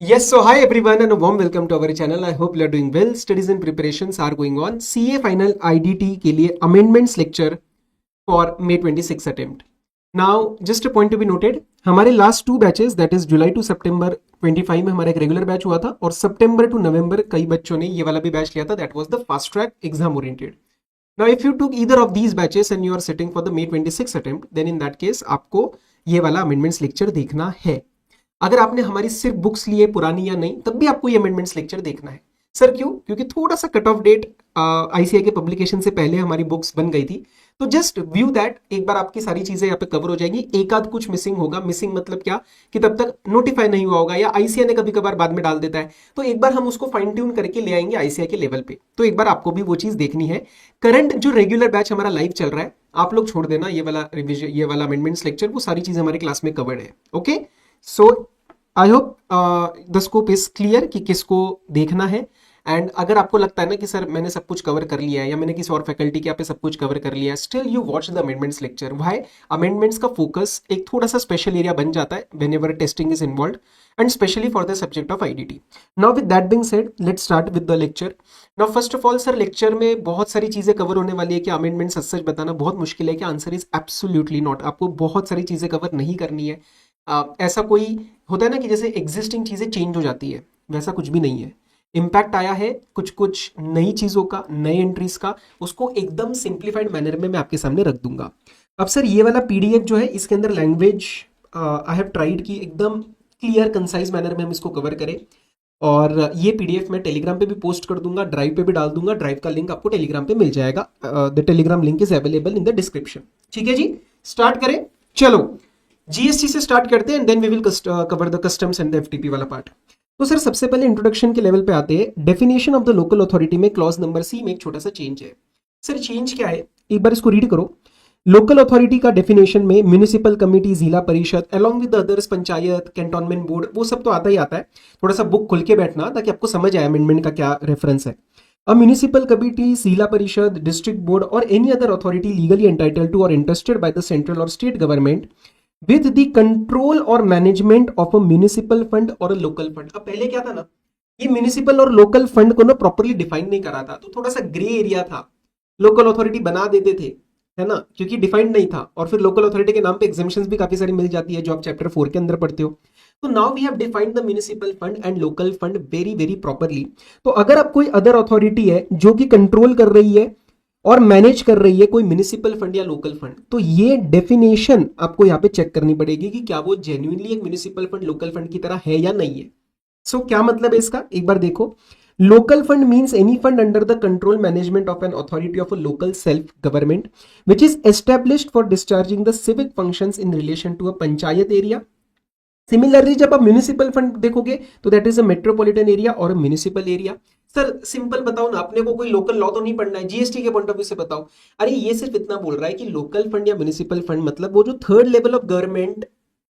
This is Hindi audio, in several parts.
Yes, so hi everyone and a warm welcome to our channel. I hope you are doing well. Studies and preparations are going on. CA final IDT के लिए amendments lecture for May 26 attempt. Now, just a point to be noted, हमारे last two batches that is July to September 25 में हमारा एक regular batch हुआ था और September to November कई बच्चों ने ये वाला भी batch लिया था. That was the fast track exam oriented. Now, if you took either of these batches and you are sitting for the May 26 attempt, then in that case आपको ये वाला amendments lecture देखना है. अगर आपने हमारी सिर्फ बुक्स लिए पुरानी या नहीं तब भी आपको ये अमेंडमेंट्स लेक्चर देखना है. सर क्यों? क्योंकि थोड़ा सा कट ऑफ डेट आईसीआई के पब्लिकेशन से पहले हमारी बुक्स बन गई थी. तो जस्ट व्यू दैट एक बार आपकी सारी चीजें यहाँ पे कवर हो जाएंगी. एक आध कुछ मिसिंग होगा. मिसिंग मतलब क्या कि तब तक नोटिफाई नहीं हुआ होगा या आईसीआई ने कभी कभार बाद में डाल देता है. तो एक बार हम उसको फाइन ट्यून करके ले आएंगे आईसीआई के लेवल पे. तो एक बार आपको भी वो चीज देखनी है. करंट जो रेगुलर बैच हमारा लाइव चल रहा है आप लोग छोड़ देना. ये वाला रिविजन ये वाला अमेंडमेंट्स लेक्चर वो सारी चीजें हमारे क्लास में कवर्ड है. Okay, so I hope the scope is clear कि किसको देखना है. एंड अगर आपको लगता है ना कि सर मैंने सब कुछ कवर कर लिया है या मैंने किसी और फैकल्टी के यहाँ पे सब कुछ कवर कर लिया है, still you watch the amendments lecture. Why? Amendments का फोकस एक थोड़ा सा स्पेशल एरिया बन जाता है whenever testing is involve and specially for the subject of IDT. Now with that being said let's start with the lecture. Now first of all sir lecture में बहुत सारी चीजें कवर होने वाली है. कि अमेंडमेंट्स सच बताना बहुत मुश्किल है कि आंसर इज एब्सोल्युटली नॉट. आपको बहुत सारी चीजें कवर नहीं करनी है. ऐसा कोई होता है ना कि जैसे एग्जिस्टिंग चीजें चेंज हो जाती है, वैसा कुछ भी नहीं है. इम्पैक्ट आया है कुछ कुछ नई चीजों का, नए एंट्रीज का, उसको एकदम सिंप्लीफाइड मैनर में मैं आपके सामने रख दूंगा. अब सर ये वाला पीडीएफ जो है इसके अंदर लैंग्वेज आई हैव ट्राइड की एकदम क्लियर कंसाइज मैनर में हम इसको कवर करें. और ये पीडीएफ मैं टेलीग्राम पे भी पोस्ट कर दूंगा, ड्राइव पे भी डाल दूंगा. ड्राइव का लिंक आपको टेलीग्राम पे मिल जाएगा. The Telegram link is available in the description. ठीक है जी, स्टार्ट करें. चलो जीएसटी से स्टार्ट करते हैं and then we will cover the customs and the FTP वाला पार्ट. तो सर सबसे पहले इंट्रोडक्शन के लेवल पे आते हैं. Definition of the local authority में क्लॉज नंबर सी में एक छोटा सा चेंज है. सर चेंज क्या है एक बार इसको रीड करो. लोकल अथॉरिटी का डेफिनेशन में म्यूनिसिपल कमिटी, जिला परिषद along with others, panchayat, cantonment board, वो सब तो आता ही आता है. थोड़ा सा बुक खुल के बैठना ताकि आपको समझ आए अमेंडमेंट का क्या रेफरेंस है. A municipal committee, जिला परिषद, district board or any other authority legally entitled to or interested by the central or state government with the control or management of a municipal fund or a local fund. अब पहले क्या था ना, ये म्यूनिसिपल और लोकल फंड को ना प्रॉपरली डिफाइन नहीं करा था, तो थोड़ा सा ग्रे एरिया था. लोकल अथॉरिटी बना देते थे, है ना, क्योंकि डिफाइंड नहीं था. और फिर लोकल अथॉरिटी के नाम पे एग्जेम्पशंस भी काफी सारी मिल जाती है जो आप चैप्टर 4 के अंदर पढ़ते हो. तो now we have defined the municipal fund and local fund very very properly. तो अगर आप कोई अदर अथॉरिटी है जो कि कंट्रोल कर रही है और मैनेज कर रही है कोई म्युनिसिपल फंड या लोकल फंड, तो ये डेफिनेशन आपको यहाँ पे चेक करनी पड़ेगी कि क्या वो जेन्युइनली एक म्युनिसिपल फंड लोकल फंड की तरह है या नहीं है. सो क्या मतलब है इसका एक बार देखो. Local fund means any fund under the control management of an authority of a local self government which is established for discharging the civic functions in relation to a panchayat area. Similarly जब आप म्यूनिसिपल फंड देखोगे तो that is a metropolitan area और a municipal area. Sir simple बताओ ना, अपने को कोई लोकल लॉ तो नहीं पढ़ना है, जीएसटी के पॉइंट ऑफ व्यू से बताओ. अरे ये सिर्फ इतना बोल रहा है कि लोकल फंड या म्यूनिसिपल फंड मतलब वो जो थर्ड लेवल ऑफ गवर्नमेंट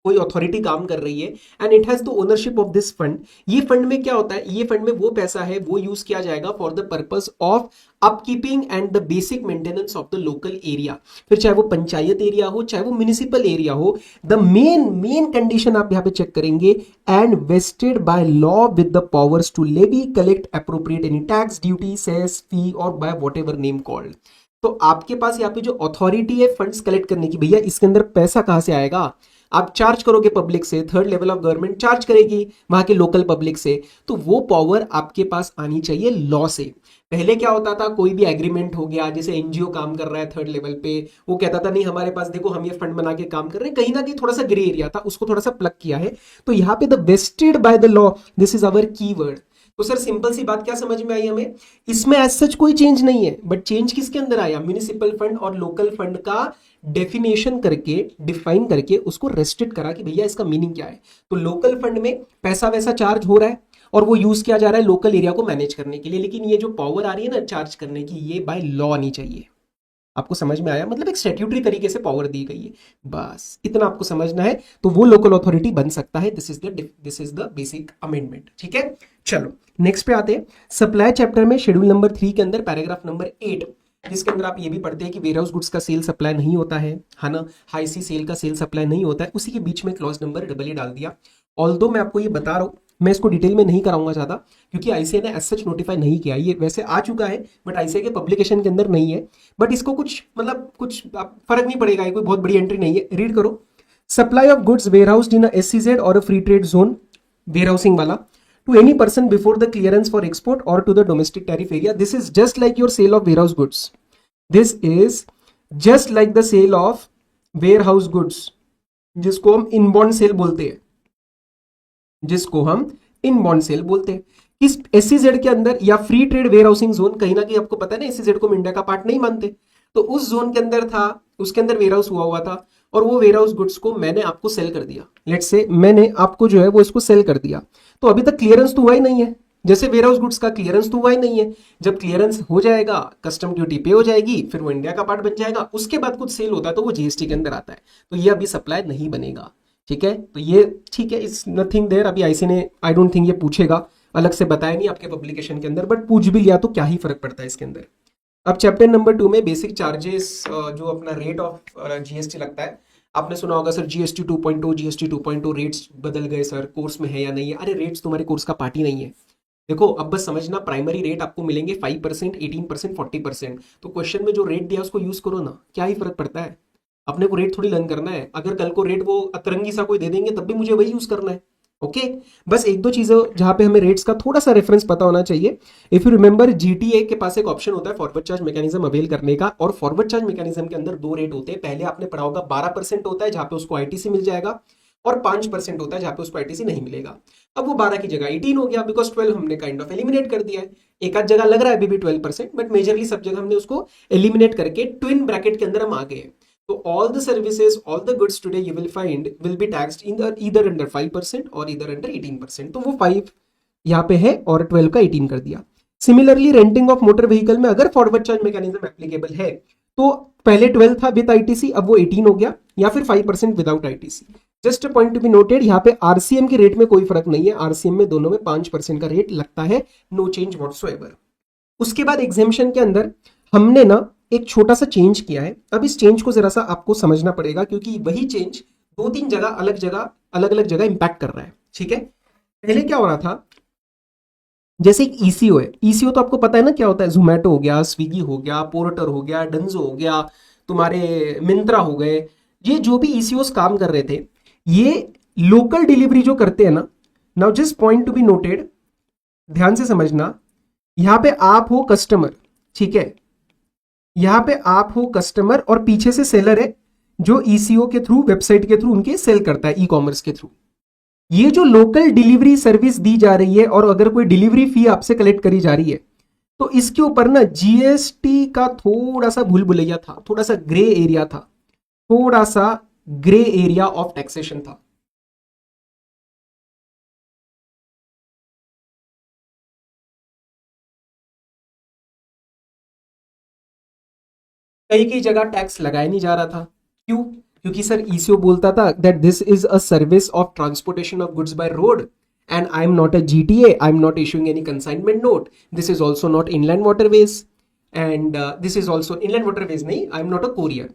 कोई अथॉरिटी काम कर रही है and it has the ownership of this fund. ये फंड में क्या होता है, ये फंड में वो पैसा है वो यूज किया जाएगा for the purpose of upkeeping and the basic maintenance of the local area. फिर चाहे वो पंचायत एरिया हो चाहे वो म्यूनिसिपल एरिया हो, द मेन कंडीशन आप यहाँ पे चेक करेंगे, and vested by law with the powers to levy, collect, appropriate any tax, duty, cess, fee और बाय व्हाटएवर नेम कॉल्ड. तो आपके पास यहाँ पे जो अथॉरिटी है फंड्स कलेक्ट करने की, भैया इसके अंदर पैसा कहां से आएगा. आप चार्ज करोगे पब्लिक से, third level of government charge करेगी वहां के लोकल पब्लिक से, तो वो पावर आपके पास आनी चाहिए लॉ से. पहले क्या होता था, कोई भी एग्रीमेंट हो गया, जैसे एनजीओ काम कर रहा है थर्ड लेवल पे, वो कहता था नहीं हमारे पास देखो हम ये फंड बना के काम कर रहे हैं, कहीं ना कहीं थोड़ा सा ग्रे एरिया था, उसको थोड़ा सा प्लग किया है. तो यहाँ पे the wasted by the law, this is our keyword. तो सर सिंपल सी बात क्या समझ में आई हमें, इसमें एज सच कोई चेंज नहीं है, बट चेंज किसके अंदर आया, म्यूनिसिपल फंड और लोकल फंड का डेफिनेशन करके, डिफाइन करके उसको रेस्ट्रिक्ट करा कि भैया इसका मीनिंग क्या है. तो लोकल फंड में पैसा वैसा चार्ज हो रहा है और वो यूज किया जा रहा है लोकल एरिया को मैनेज करने के लिए, लेकिन ये जो पावर आ रही है ना चार्ज करने की, ये बाय लॉ आनी चाहिए. आपको समझ में आया, मतलब एक स्टैट्यूटरी तरीके से पावर दी गई है, बस इतना आपको समझना है. तो वो लोकल अथॉरिटी बन सकता है. This is the basic amendment. ठीक है, चलो नेक्स्ट पे आते हैं. सप्लाई चैप्टर में शेड्यूल नंबर 3 के अंदर पैराग्राफ नंबर 8, जिसके अंदर आप ये भी पढ़ते हैं कि वेयर हाउस गुड्स का सेल सप्लाई नहीं होता है ना, हाई सी सेल का सेल सप्लाई नहीं होता है, उसी के बीच में क्लॉज नंबर डबल ए डाल दिया. ऑल्दो मैं आपको ये बता रहा हूँ मैं इसको डिटेल में नहीं कराऊंगा ज़्यादा, क्योंकि आईसीए ने एज सच नोटिफाई नहीं किया। ये वैसे आ चुका है बट आईसीए के पब्लिकेशन के अंदर नहीं है। बट इसको कुछ मतलब कुछ फर्क नहीं पड़ेगा, ये कोई बहुत बड़ी एंट्री नहीं है। रीड करो, supply of goods warehoused in a SEZ और a free trade zone, warehousing वाला, to any person before the clearance for export or to the domestic tariff area. This is just like your sale of warehouse goods. This is just like the sale of warehouse goods, जिसको हम इनबाउंड सेल बोलते हैं, जिसको हम इनबाउंड सेल बोलते हैं। इस एसईजेड के अंदर या फ्री ट्रेड वेयरहाउसिंग जोन, कहीं ना कहीं आपको पता है ना एसईजेड को हम इंडिया का पार्ट नहीं मानते, तो उस जोन के अंदर था, उसके अंदर वेयरहाउस हुआ था और वो वेयरहाउस गुड्स को मैंने आपको सेल कर दिया। लेट्स से मैंने आपको जो है वो इसको सेल कर दिया, तो अभी तक क्लियरेंस तो हुआ ही नहीं है। जैसे वेयरहाउस गुड्स का क्लियरेंस तो हुआ ही नहीं है, जब क्लियरेंस हो जाएगा, कस्टम ड्यूटी पे हो जाएगी, फिर वो इंडिया का पार्ट बन जाएगा, उसके बाद कुछ सेल होता है तो वो जीएसटी के अंदर आता है, तो ये अभी सप्लाई नहीं बनेगा। ठीक है, तो ये ठीक है, इट्स नथिंग देयर। अभी आईसी ने आई डोंट थिंक ये पूछेगा, अलग से बताया नहीं आपके पब्लिकेशन के अंदर, बट पूछ भी लिया तो क्या ही फर्क पड़ता है इसके अंदर। अब चैप्टर नंबर 2 में बेसिक चार्जेस, जो अपना रेट ऑफ जीएसटी लगता है, आपने सुना होगा सर जीएसटी 2.0, जीएसटी 2.0 रेट्स बदल गए सर, कोर्स में है या नहीं है। अरे रेट्स तुम्हारे कोर्स का पार्ट ही नहीं है। देखो अब बस समझना, प्राइमरी रेट आपको मिलेंगे 5%, 18%, 40%। तो क्वेश्चन में जो रेट दिया उसको यूज करो ना, क्या ही फर्क पड़ता है। अपने को रेट थोड़ी लर्न करना है, अगर कल को रेट वो अतरंगी सा कोई दे देंगे तब भी मुझे वही यूज करना है। ओके, बस एक दो चीजें जहां पे हमें रेट्स का थोड़ा सा रेफरेंस पता होना चाहिए। इफ यू रिमेंबर, जीटीए के पास एक ऑप्शन होता है फॉरवर्ड चार्ज मैकेनिज्म अवेल करने का, और फॉरवर्ड चार्ज मैकेनिज्म के अंदर दो रेट होते हैं। पहले आपने पढ़ा होगा 12% होता है जहां पे उसको आईटीसी मिल जाएगा, और 5% होता है जहां पे उसको आईटीसी नहीं मिलेगा। अब वो 12 की जगह 18 हो गया, बिकॉज 12 हमने काइंड ऑफ एलिमिनेट कर दिया है। एक आध जगह लग रहा है अभी भी 12%, बट मेजरली सब जगह हमने उसको एलिमिनेट करके ट्विन ब्रैकेट के अंदर हम आ गए। So all the services, all the goods today you will find will be taxed either under 5% or either under 18%. तो वो 5 यहाँ पे है और 12 का 18 कर दिया। Similarly renting of motor vehicle में अगर फॉरवर्ड चार्ज मैकेनिज्म एप्लीकेबल है तो पहले 12 था विद आईटीसी, अब वो 18 हो गया, या फिर 5% without ITC. Just a point to be noted, यहाँ पे आरसीएम के रेट में कोई फर्क नहीं है, आरसीएम में दोनों में 5% का रेट लगता है, नो चेंज व्हाटसोएवर। उसके बाद एग्जेम्पशन के अंदर हमने ना एक छोटा सा चेंज किया है। अब इस चेंज को जरा सा आपको समझना पड़ेगा, क्योंकि वही चेंज दो तीन जगह अलग अलग जगह इंपैक्ट कर रहा है। ठीक है, पहले क्या हो रहा था, जैसे एक ईसीओ है, ईसीओ तो आपको पता है ना क्या होता है, जोमेटो हो गया, स्विगी हो गया, पोर्टर हो गया, डंजो हो गया, तुम्हारे मिंत्रा हो गए, ये जो भी ईसीओस काम कर रहे थे, ये लोकल डिलीवरी जो करते हैं ना। Now just point to be noted, ध्यान से समझना, यहां पे आप हो कस्टमर, ठीक है, यहां पे आप हो कस्टमर और पीछे से सेलर है जो ईसीओ के थ्रू, वेबसाइट के थ्रू उनके सेल करता है, ई कॉमर्स के थ्रू। ये जो लोकल डिलीवरी सर्विस दी जा रही है और अगर कोई डिलीवरी फी आपसे कलेक्ट करी जा रही है, तो इसके ऊपर ना जीएसटी का थोड़ा सा भूल भुलैया था, थोड़ा सा ग्रे एरिया था, थोड़ा सा ग्रे एरिया ऑफ टैक्सेशन था। कई कई जगह टैक्स लगाया नहीं जा रहा था। क्यों? क्योंकि सर ईसीओ बोलता था that this is a service of transportation of goods by road and I am not a GTA, I am not issuing any consignment note, this is also not inland waterways and this is also inland waterways नहीं, I am not a courier।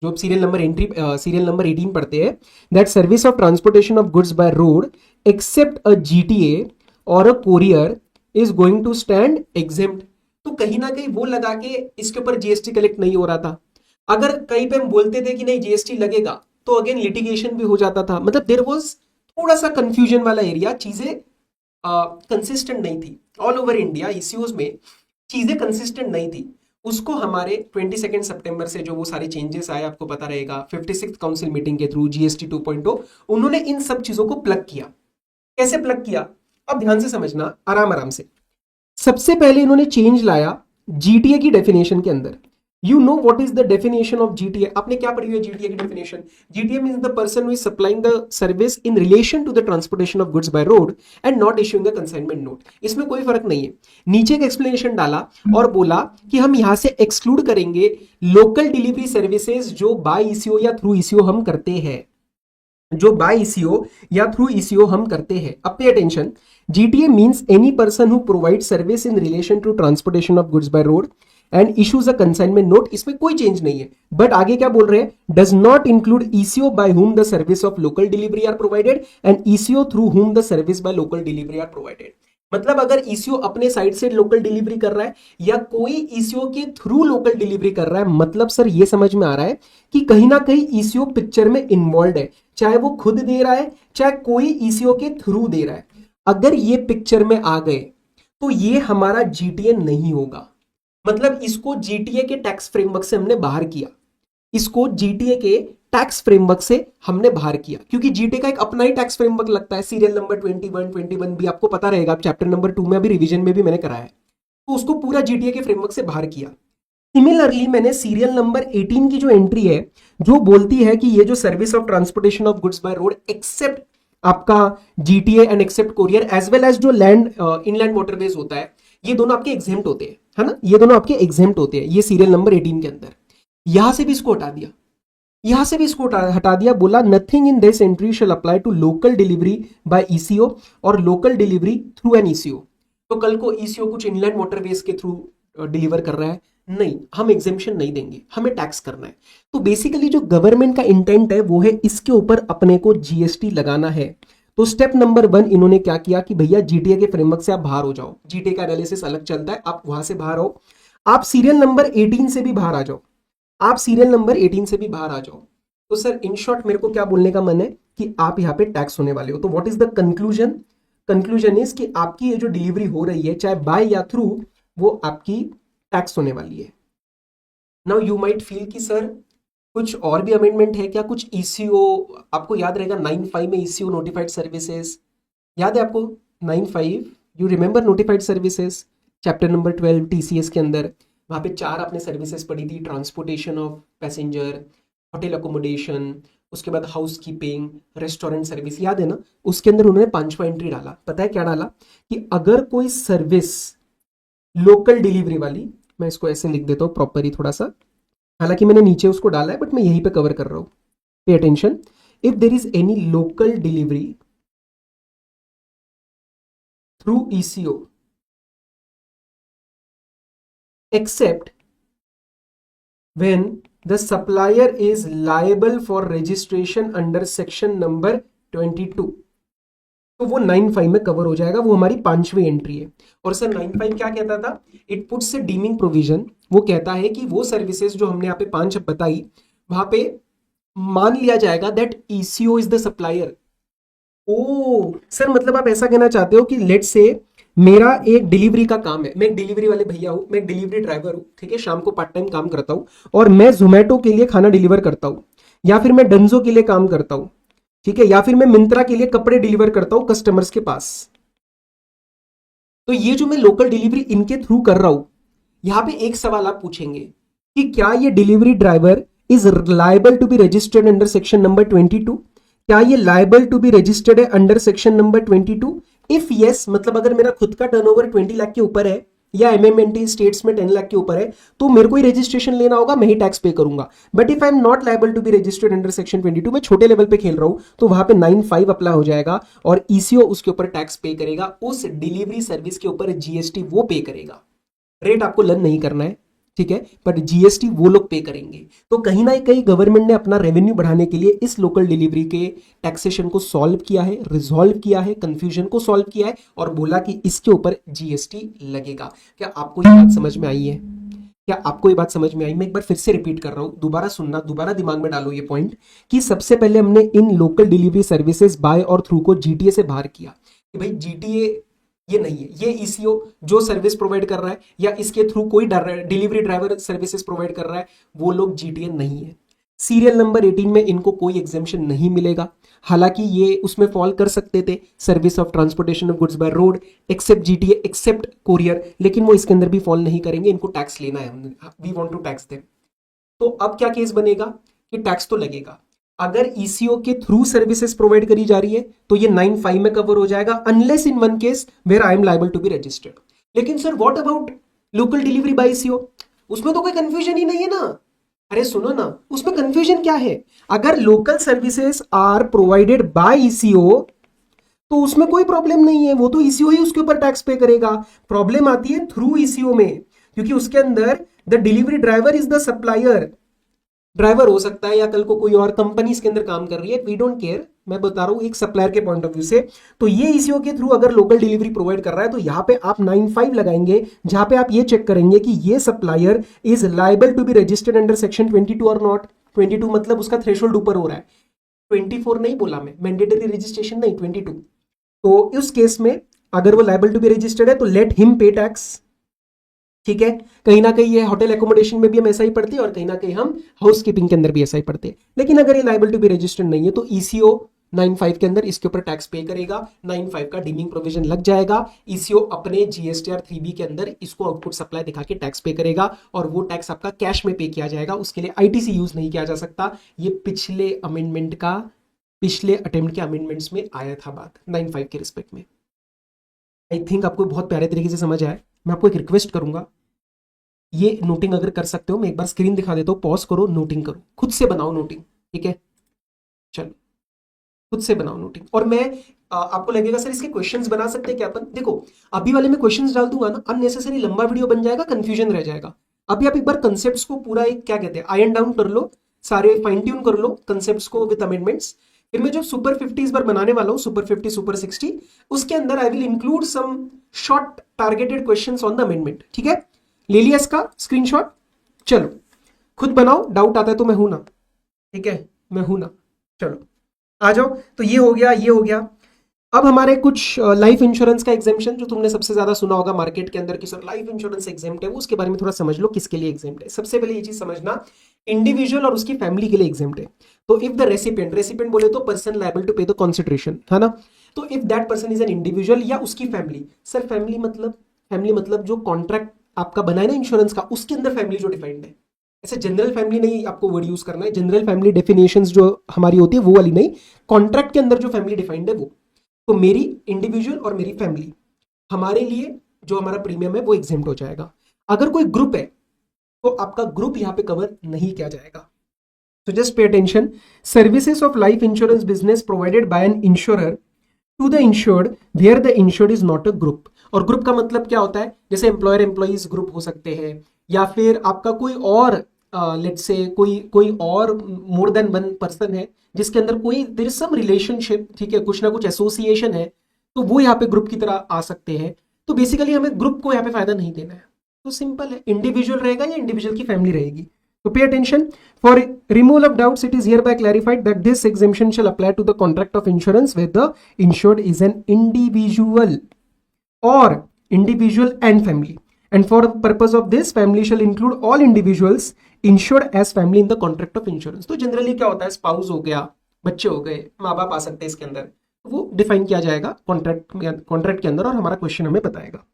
जो आप सीरियल नंबर 18 पढ़ते हैं, that service of transportation of goods by road except a GTA और a courier is going to stand exempt. तो कहीं ना कहीं वो लगा के इसके ऊपर जीएसटी कलेक्ट नहीं हो रहा था। अगर कहीं पे हम बोलते थे कि नहीं जीएसटी लगेगा तो अगेन लिटिगेशन भी हो जाता था। मतलब देयर वाज थोड़ा सा कंफ्यूजन वाला एरिया, चीजें कंसिस्टेंट नहीं थी। ऑल ओवर इंडिया ईसीओज में चीजें कंसिस्टेंट नहीं थी। उसको हमारे 22 सितंबर से जो वो सारे चेंजेस आए, आपको पता रहेगा, 56th काउंसिल मीटिंग के थ्रू जीएसटी 2.0, उन्होंने इन सब चीजों को प्लग किया। कैसे प्लग किया? अब ध्यान से समझना, आराम आराम से। सबसे पहले इन्होंने चेंज लाया जीटीए की डेफिनेशन के अंदर। You know what is the definition of GTA? आपने क्या पढ़ी हुई है जीटीए की definition? GTA means the person who is supplying the service in relation to the transportation of goods by road and not issuing a consignment note। इसमें कोई फर्क नहीं है। नीचे एक एक्सप्लेनेशन डाला और बोला कि हम यहां से एक्सक्लूड करेंगे लोकल डिलीवरी सर्विसेज जो बाय ईसीओ या थ्रू ईसीओ हम करते हैं, जो बाय ईसीओ या थ्रू ईसीओ हम करते हैं। अब pay attention, GTA means any person who provides service in relation to transportation of goods by road and issues a consignment note, इसमें कोई चेंज नहीं है। बट आगे क्या बोल रहे हैं, does not include ECO by whom the service of local delivery are provided and ECO through whom the service by local delivery are provided. मतलब अगर ईसीओ अपने साइड से लोकल डिलीवरी कर रहा है या कोई ईसीओ के थ्रू लोकल डिलीवरी कर रहा है, मतलब सर ये समझ में आ रहा है कि कहीं ना कहीं ईसीओ पिक्चर में इन्वॉल्व है, चाहे वो खुद दे रहा है चाहे कोई ईसीओ के थ्रू दे रहा है। अगर ये पिक्चर में आ गए तो ये हमारा जीटीए नहीं होगा, मतलब इसको जीटीए के टैक्स फ्रेमवर्क से हमने बाहर किया, इसको जीटीए के टैक्स फ्रेमवर्क से हमने बाहर किया, क्योंकि जीटीए का एक अपना ही टैक्स फ्रेमवर्क लगता है, सीरियल नंबर 21 भी आपको पता रहेगा, चैप्टर नंबर 2 में अभी रिवीजन में भी मैंने कराया है, तो उसको पूरा जीटीए के फ्रेमवर्क से बाहर किया। सिमिलरली मैंने सीरियल नंबर 18 की जो एंट्री है जो बोलती है कि ये जो service of transportation of goods by road except आपका GTA and except courier as well as जो लैंड इनलैंड वाटरवेज होता है, ये दोनों आपके एग्जेम्प्ट होते हैं, है ना, ये दोनों आपके एग्जेम्प्ट होते हैं, ये सीरियल नंबर 18 के अंदर। यहां से भी इसको हटा दिया, यहां से भी इसको हटा दिया, बोला nothing in this entry shall apply to local delivery by ECO और local delivery through an ECO. तो कल को ईसीओ कुछ इनलैंड वाटरवेज के थ्रू डिलीवर कर रहा है, नहीं, हम एग्जेम्पशन नहीं देंगे, हमें टैक्स करना है। तो बेसिकली जो गवर्नमेंट का इंटेंट है वो है इसके ऊपर अपने को जीएसटी लगाना है। तो स्टेप नंबर 1 इन्होंने क्या किया कि भैया जीटीए के फ्रेमवर्क से आप बाहर हो जाओ, जीटीए का एनालिसिस अलग चलता है, आप वहां से बाहर आओ, आप सीरियल नंबर 18 से भी बाहर आ जाओ, आप सीरियल नंबर 18 से भी बाहर आ जाओ। तो सर इन शॉर्ट मेरे को क्या बोलने का मन है कि आप यहाँ पे टैक्स होने वाले हो। तो what is the conclusion, conclusion is कि आपकी ये जो डिलीवरी हो रही है चाहे बाय या थ्रू, वो आपकी टैक्स होने वाली है। नाउ यू माइट फील कि सर कुछ और भी अमेंडमेंट है क्या, कुछ ईसीओ, आपको याद रहेगा 9(5) में ईसीओ नोटिफाइड सर्विसेज, याद है आपको 9(5), you remember notified services, chapter number 12 TCS के अंदर, वहां पे 4 आपने सर्विसेज पढ़ी थी, transportation of passenger, hotel accommodation, उसके बाद हाउस कीपिंग, रेस्टोरेंट सर्विस, याद है ना। उसके अंदर उन्होंने 5वां एंट्री डाला, पता है क्या डाला कि अगर कोई सर्विस लोकल डिलीवरी वाली, मैं इसको ऐसे लिख देता हूँ प्रॉपर ही थोड़ा सा, हालांकि मैंने नीचे उसको डाला है बट मैं यहीं पे कवर कर रहा हूं, pay attention, if there is any local delivery through eco except when the supplier is liable for registration under section number 22, तो वो 9(5) में कवर हो जाएगा, वो हमारी 5वीं एंट्री है। और सर 9(5) क्या कहता था, it puts A dimming provision, वो कहता है कि वो सर्विसेज जो हमने यहाँ पे 5 बताई, वहां पे मान लिया जाएगा that ECO is the supplier. ओ सर मतलब आप ऐसा कहना चाहते हो कि लेट से मेरा एक डिलीवरी का काम है, मैं एक डिलीवरी वाले भैया हूं, मैं एक डिलीवरी ड्राइवर हूं, ठीक है, शाम को पार्ट टाइम काम करता हूं और मैं जोमेटो के लिए खाना डिलीवर करता हूं, या फिर मैं डंजो के लिए काम करता हूं, ठीक है, या फिर मैं मिंत्रा के लिए कपड़े डिलीवर करता हूं कस्टमर्स के पास। तो ये जो मैं लोकल डिलीवरी इनके थ्रू कर रहा हूं, यहां पे एक सवाल आप पूछेंगे कि क्या ये delivery driver is liable to be registered under section number 22, क्या ये लायबल टू बी रजिस्टर्ड है under section number 22? If yes, मतलब अगर मेरा खुद का टर्नओवर 20 लाख के ऊपर है या एमएमएनटी स्टेट्स में 10 लाख के ऊपर है, तो मेरे को ही रजिस्ट्रेशन लेना होगा, मैं ही टैक्स पे करूंगा। But if I am not liable to be registered under section 22, मैं छोटे लेवल पे खेल रहा हूं, तो वहां पे 9(5) अप्लाई हो जाएगा और ईसीओ उसके ऊपर टैक्स पे करेगा, उस डिलीवरी सर्विस के ऊपर जीएसटी वो पे करेगा। रेट आपको लर्न नहीं करना है, ठीक है, बट जीएसटी वो लोग पे करेंगे। तो कहीं ना कहीं गवर्नमेंट ने अपना रेवेन्यू बढ़ाने के लिए इस लोकल डिलीवरी के टैक्सेशन को सॉल्व किया है, रिजॉल्व किया है, कंफ्यूजन को सॉल्व किया है और बोला कि इसके ऊपर जीएसटी लगेगा। क्या आपको ये बात समझ में आई है? क्या आपको ये बात समझ में आई? मैं एक बार फिर से रिपीट कर रहा हूं, दोबारा सुनना, दोबारा दिमाग में डालो ये पॉइंट कि सबसे पहले हमने इन लोकल डिलीवरी सर्विसेज बाय और थ्रू को जीटीए से बाहर किया कि भाई जीटीए ये नहीं है, ये ईसीओ जो सर्विस प्रोवाइड कर रहा है या इसके थ्रू कोई डिलीवरी ड्राइवर सर्विसेज प्रोवाइड कर रहा है, वो लोग जीटीए नहीं है। सीरियल नंबर 18 में इनको कोई एग्जेम्पशन नहीं मिलेगा, हालांकि ये उसमें फॉल कर सकते थे, service of transportation of goods by road except GTA except courier, लेकिन वो इसके अंदर भी फॉल नहीं करेंगे, इनको टैक्स लेना है, we want to tax them. तो अब क्या केस बनेगा कि टैक्स तो लगेगा। अगर ईसीओ के थ्रू सर्विसेज प्रोवाइड करी जा रही है तो ये 9(5) में कवर हो जाएगा, unless in one case where I am liable to be registered. लेकिन sir what about local delivery by ECO, उसमें तो कोई कंफ्यूजन ही नहीं है ना। अरे सुनो ना, उसमें कंफ्यूजन क्या है? अगर local services are provided by ECO तो उसमें कोई प्रॉब्लम नहीं है, वो तो ईसीओ ही उसके ऊपर टैक्स पे करेगा। प्रॉब्लम आती है थ्रू ईसीओ में, क्योंकि उसके अंदर the delivery driver is the supplier, driver हो सकता है या कल को कोई और कंपनी इसके अंदर काम कर रही है, वी डोंट केयर, मैं बता रहा हूं एक सप्लायर के पॉइंट ऑफ व्यू से। तो ये ईसीओ के थ्रू अगर लोकल डिलीवरी प्रोवाइड कर रहा है तो यहां पे आप 95 लगाएंगे, जहां पे आप ये चेक करेंगे कि ये supplier is liable to be registered under section 22 और नॉट। 22 मतलब उसका थ्रेशोल्ड ऊपर हो रहा है, 24 नहीं बोला मैं, मैंडेटरी रजिस्ट्रेशन नहीं, 22। तो उस केस में अगर वो लायबल टू बी रजिस्टर्ड है तो लेट हिम पे टैक्स, ठीक है। कहीं ना कहीं ये होटल एकोमोडेशन में भी हम ऐसा ही पढ़ते हैं और कहीं ना कहीं हम हाउस कीपिंग के अंदर भी ऐसा ही पढ़ते हैं। लेकिन अगर ये लायबल टू बी रजिस्टर्ड नहीं है तो ईसीओ 95 के अंदर इसके ऊपर टैक्स पे करेगा, 95 का डीमिंग प्रोविजन लग जाएगा। ईसीओ अपने जीएसटीआर 3B के अंदर इसको आउटपुट सप्लाई दिखा के टैक्स पे करेगा और वो टैक्स आपका कैश में पे किया जाएगा, उसके लिए आईटीसी यूज नहीं किया जा सकता। ये पिछले अमेंडमेंट का, पिछले अटेम्प्ट के अमेंडमेंट्स में आया था बात 95 के रिस्पेक्ट में। आई थिंक आपको बहुत प्यारे तरीके से समझ आया। मैं आपको एक रिक्वेस्ट करूंगा, ये नोटिंग अगर कर सकते हो, मैं एक बार स्क्रीन दिखा देता हूँ, पॉज करो, नोटिंग करो, खुद से बनाओ नोटिंग, ठीक है। चलो खुद से बनाओ नोटिंग। और मैं आपको लगेगा सर इसके क्वेश्चंस बना सकते हैं क्या अपन, देखो अभी वाले में क्वेश्चंस डाल दूंगा ना, अननेसेसरी लंबा वीडियो बन जाएगा, कंफ्यूजन रह जाएगा। अभी आप एक बार कंसेप्ट्स को पूरा एक क्या कहते हैं आयन डाउन कर लो, सारे फाइन ट्यून कर लो कंसेप्ट्स को विद अमेंडमेंट्स। फिर मैं जो सुपर 50 इस बार बनाने वाला हूँ, सुपर 50 सुपर 60, उसके अंदर I will include some short targeted questions on the amendment, ठीक है। ले लिया इसका स्क्रीनशॉट, चलो खुद बनाओ, डाउट आता है तो मैं हूं ना, ठीक है, मैं हूं ना, चलो आ जाओ। तो ये हो गया, ये हो गया। अब हमारे कुछ लाइफ इंश्योरेंस का एग्जाम्पशन जो तुमने सबसे ज्यादा सुना होगा मार्केट के अंदर कि सर लाइफ इंश्योरेंस एग्जाम्प्ट है, वो उसके बारे में थोड़ा समझ लो किसके लिए एग्जाम्प्ट है। सबसे पहले ये चीज समझना, इंडिविजुअल और उसकी फैमिली के लिए एग्जाम्प्ट है। तो इफ द रेसिपिएंट, रेसिपिएंट बोले तो पर्सन लायबल टू पे द कॉन्सिडरेशन, है ना। तो if that person is an individual या उसकी फैमिली, सर फैमिली मतलब जो कॉन्ट्रैक्ट आपका बना है ना इंश्योरेंस का, उसके अंदर फैमिली जो डिफाइंड है, ऐसे जनरल फैमिली नहीं आपको वर्ड यूज करना है, जनरल फैमिली डेफिनेशंस जो हमारी होती है वो वाली नहीं, कॉन्ट्रैक्ट के अंदर जो फैमिली डिफाइंड है वो। तो मेरी इंडिविजुअल और मेरी फैमिली, हमारे लिए जो हमारा प्रीमियम है वो एग्जेम्प्ट हो जाएगा। अगर कोई ग्रुप है तो आपका ग्रुप यहां पे कवर नहीं किया जाएगा। So just pay attention. Services of life insurance business provided by an insurer to the insured where the insured is not a group. और ग्रुप का मतलब क्या होता है, जैसे एम्प्लॉयर एम्प्लॉइज ग्रुप हो सकते हैं, या फिर आपका कोई और लेट्स से कोई और मोर देन वन पर्सन है जिसके अंदर कोई देयर इज सम रिलेशनशिप, ठीक है, कुछ ना कुछ एसोसिएशन है, तो वो यहाँ पे ग्रुप की तरह आ सकते हैं। तो बेसिकली हमें ग्रुप को यहाँ पे फायदा नहीं देना है, तो सिंपल है, इंडिविजुअल रहेगा या इंडिविजुअल की फैमिली रहेगी। So pay attention. For removal of doubts, it is hereby clarified that this exemption shall apply to the contract of insurance where the insured is an individual or individual and family. And for the purpose of this, family shall include all individuals insured as family in the contract of insurance. तो जनरली क्या होता है, स्पाउस हो गया, बच्चे हो गए, माँ बाप आ सकते हैं इसके अंदर, वो डिफाइन किया जाएगा कॉन्ट्रैक्ट के अंदर और हमारा क्वेश्चन हमें बताएगा।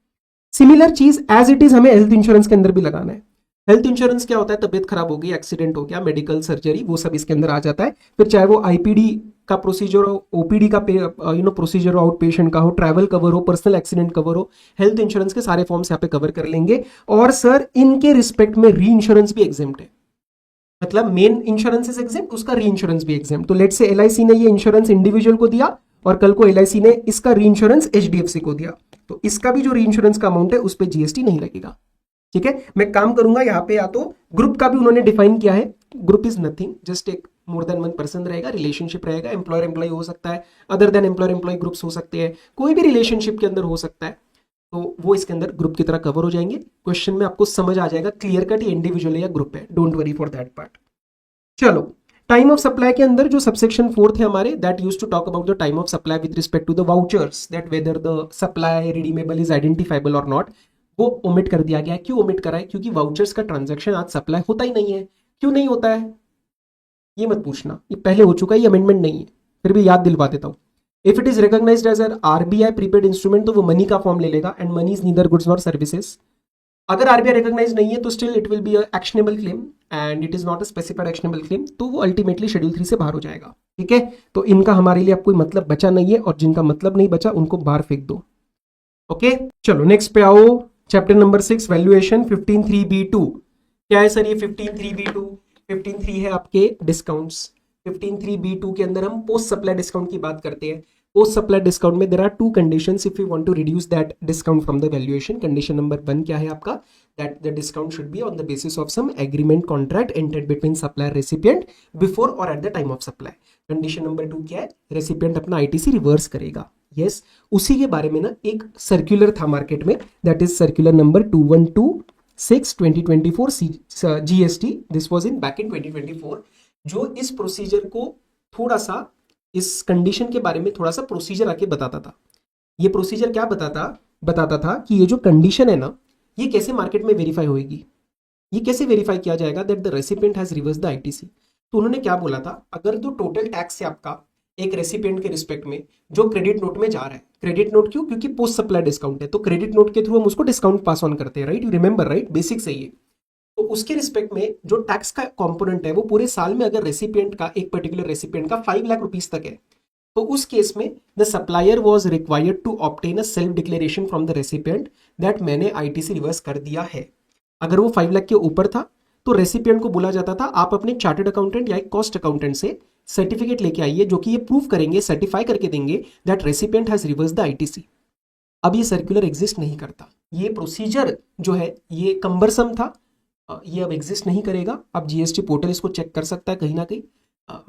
सिमिलर चीज एज इट इज हमें हेल्थ इंश्योरेंस के अंदर भी लगाना है। हेल्थ इंश्योरेंस क्या होता है, तबियत खराब हो गई, एक्सीडेंट हो गया, मेडिकल सर्जरी, वो सब इसके अंदर आ जाता है। फिर चाहे वो आईपीडी का प्रोसीजर हो, ओपीडी का प्रोसीजर हो, आउट पेशेंट का हो, ट्रैवल कवर हो, पर्सनल एक्सीडेंट कवर हो, हेल्थ इंश्योरेंस के सारे फॉर्म्स यहाँ पे कवर कर लेंगे। और सर इनके रिस्पेक्ट में री इंश्योरेंस भी एग्जेम्प्ट है, मतलब मेन इंश्योरेंस इज एग्जेम्प्ट, उसका री इंश्योरेंस भी एग्जेम्प्ट। तो लेट से एलआईसी ने ये इंश्योरेंस इंडिविजुअल को दिया और कल को एलआईसी ने इसका री इंश्योरेंस एचडीएफसी को दिया, तो इसका भी जो री इंश्योरेंस का अमाउंट है उस पर जीएसटी नहीं लगेगा, ठीक है। मैं काम करूंगा यहाँ पे, या तो ग्रुप का भी उन्होंने डिफाइन किया है, ग्रुप इज नथिंग, जस्ट एक मोर देन वन पर्सन रहेगा, रिलेशनशिप रहेगा, एम्प्लॉयर एम्प्लॉय हो सकता है, other than employer employee groups हो सकते हैं, कोई भी रिलेशनशिप के अंदर हो सकता है, तो वो इसके अंदर ग्रुप की तरह कवर हो जाएंगे। क्वेश्चन में आपको समझ आ जाएगा क्लियर कट ये इंडिविजुअल है या ग्रुप है, don't worry for that part. चलो टाइम ऑफ सप्लाई के अंदर जो सबसेक्शन 4 थे हमारे, that used to talk about the time of supply with respect to the vouchers, that whether the supply redeemable is identifiable और नॉट, वो ओमिट कर दिया गया है। क्यों ओमिट करा है, क्योंकि वाउचर्स का ट्रांजैक्शन आज सप्लाई होता ही नहीं है। क्यों नहीं होता है ये मत पूछना, ये पहले हो चुका है, ये अमेंडमेंट नहीं है, फिर भी याद दिलवा देता हूं। If it is recognised as an RBI prepaid instrument तो वो मनी का फॉर्म ले लेगा, and money is neither goods nor services. अगर आरबीआई रिकॉग्नाइज नहीं है तो still it will be a actionable claim and it is not a specified actionable claim, तो वो अल्टीमेटली शेड्यूल 3 से बाहर हो जाएगा, ठीक है। तो इनका हमारे लिए अब कोई मतलब बचा नहीं है, और जिनका मतलब नहीं बचा उनको बाहर फेंक दो, ओके। चलो नेक्स्ट पे आओ, चैप्टर नंबर 6 वैल्यूएशन 15(3)(b)(2 क्या है सर ये 15(3)(b)(2)? 15(3) है आपके डिस्काउंट्स। 15(3)(b)(2 के अंदर हम पोस्ट सप्लाई डिस्काउंट की बात करते हैं। पोस्ट सप्लाई डिस्काउंट में there are two conditions if you want to reduce that discount from the valuation. Condition number 1 क्या है आपका, that the discount should be on the basis of some agreement contract entered between supplier recipient before और at the time of supply. Condition number 2 क्या है, रेसिपिएंट अपना आईटीसी रिवर्स करेगा. यस, उसी के बारे में ना एक सर्कुलर था मार्केट में, that is circular number 2126/2024 GST. This was in back in 2024, जो इस प्रोसीजर को थोड़ा सा, इस कंडीशन के बारे में थोड़ा सा प्रोसीजर आके बताता था. ये प्रोसीजर क्या बताता था कि ये जो कंडीशन है ना, ये कैसे मार्केट में वेरीफाई होएगी, ये कैसे वेरीफाई किया जाएगा that the recipient has reverse the ITC. तो उन्होंने क्या बोला था, अगर जो टोटल टैक्स है आपका एक रेसिपिएंट के रिस्पेक्ट में जो क्रेडिट नोट में जा रहा है, क्रेडिट नोट क्यों, क्योंकि पोस्ट सप्लाई डिस्काउंट है, तो क्रेडिट नोट के थ्रू हम उसको डिस्काउंट पास ऑन करते हैं, right, you remember, right, basic सही है. तो उसके रिस्पेक्ट में जो टैक्स का कंपोनेंट है वो पूरे साल में अगर रेसिपिएंट का, एक पर्टिकुलर रेसिपिएंट का 5 लाख रुपीस तक है, तो उस केस में the supplier was required to obtain a self declaration from the recipient that मैंने आईटीसी रिवर्स कर दिया है. अगर वो 5 लाख के ऊपर था तो रेसिपिएंट को बोला जाता था आप अपने चार्टर्ड अकाउंटेंट या एक कॉस्ट अकाउंटेंट से सर्टिफिकेट लेके आइए जो कि ये प्रूव करेंगे, सर्टिफाई करके देंगे that recipient has reverse the ITC. अब ये सर्कुलर एग्जिस्ट नहीं करता, ये प्रोसीजर जो है ये कंबरसम था, ये अब एग्जिस्ट नहीं करेगा. अब जीएसटी पोर्टल इसको चेक कर सकता है कहीं ना कहीं,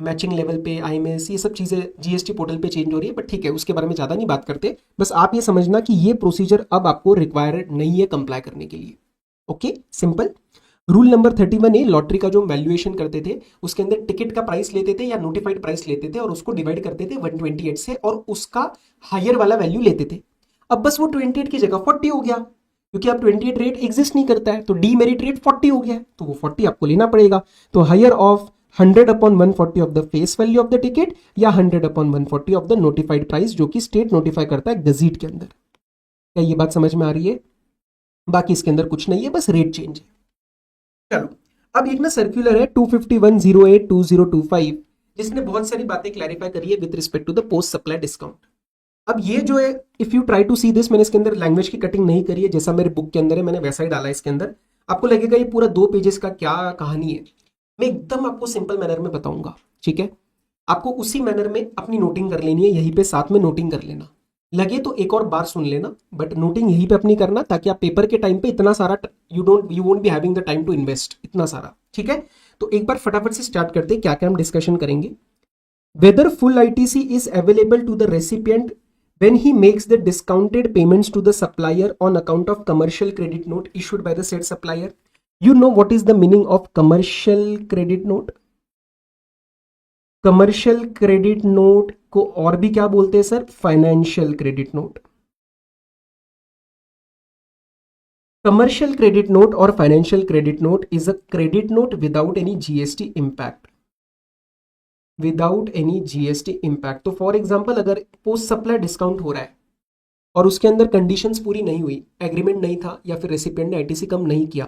मैचिंग लेवल पे, आईएमएस, ये सब चीज़ें जीएसटी पोर्टल पे चेंज हो रही है, बट ठीक है, उसके बारे में ज़्यादा नहीं बात करते. बस आप ये समझना कि ये प्रोसीजर अब आपको रिक्वायर्ड नहीं है कंप्लाई करने के लिए. Okay, simple. Rule number 31A, lottery का जो वैल्यूएशन करते थे उसके अंदर टिकट का प्राइस लेते थे या नोटिफाइड प्राइस लेते थे और उसको डिवाइड करते थे 128 से और उसका हायर वाला वैल्यू लेते थे. अब बस वो 28 की जगह 40 हो गया, क्योंकि अब 28 रेट एग्जिस्ट नहीं करता है, तो डीमेरिट रेट 40 हो गया है, तो वो 40 आपको लेना पड़ेगा. तो higher of 100/140 of the face value of the ticket या 100/140 ऑफ द नोटिफाइड प्राइस, जो कि स्टेट नोटिफाई करता है गजीट के अंदर. क्या ये बात समझ में आ रही है? बाकी इसके अंदर कुछ नहीं है, बस रेट चेंज है. चलो, अब एक ना सर्कुलर है 25108/2025 जिसने बहुत सारी बातें क्लैरिफाई करी है with respect to the post supply discount. अब ये जो है, if you try to see this, मैंने इसके अंदर लैंग्वेज की कटिंग नहीं करी है, जैसा मेरे बुक के अंदर है मैंने वैसा ही डाला है इसके अंदर. आपको लगेगा ये पूरा 2 पेजेस का क्या कहानी है, मैं एकदम आपको सिंपल मैनर में बताऊंगा. ठीक है, आपको उसी मैनर में अपनी नोटिंग कर लेनी है, यहीं पे साथ में नोटिंग कर लेना, लगे तो एक और बार सुन लेना, बट नोटिंग यहीं पे अपनी करना, ताकि आप पेपर के टाइम पे इतना सारा you won't be having the time to invest इतना सारा. ठीक है, तो एक बार फटाफट से स्टार्ट करते हैं क्या क्या हम डिस्कशन करेंगे. Whether full ITC is available to the recipient when he makes the discounted payments to the supplier on account of commercial credit note issued by the said supplier. You know what is the meaning of commercial credit note? Commercial credit note को और भी क्या बोलते हैं sir? Financial credit note. Commercial credit note और financial credit note is a credit note without any GST impact, without any GST impact. तो फॉर एग्जांपल अगर पोस्ट सप्लाई डिस्काउंट हो रहा है और उसके अंदर कंडीशंस पूरी नहीं हुई, एग्रीमेंट नहीं था या फिर रेसिपिएंट ने आईटीसी कम नहीं किया,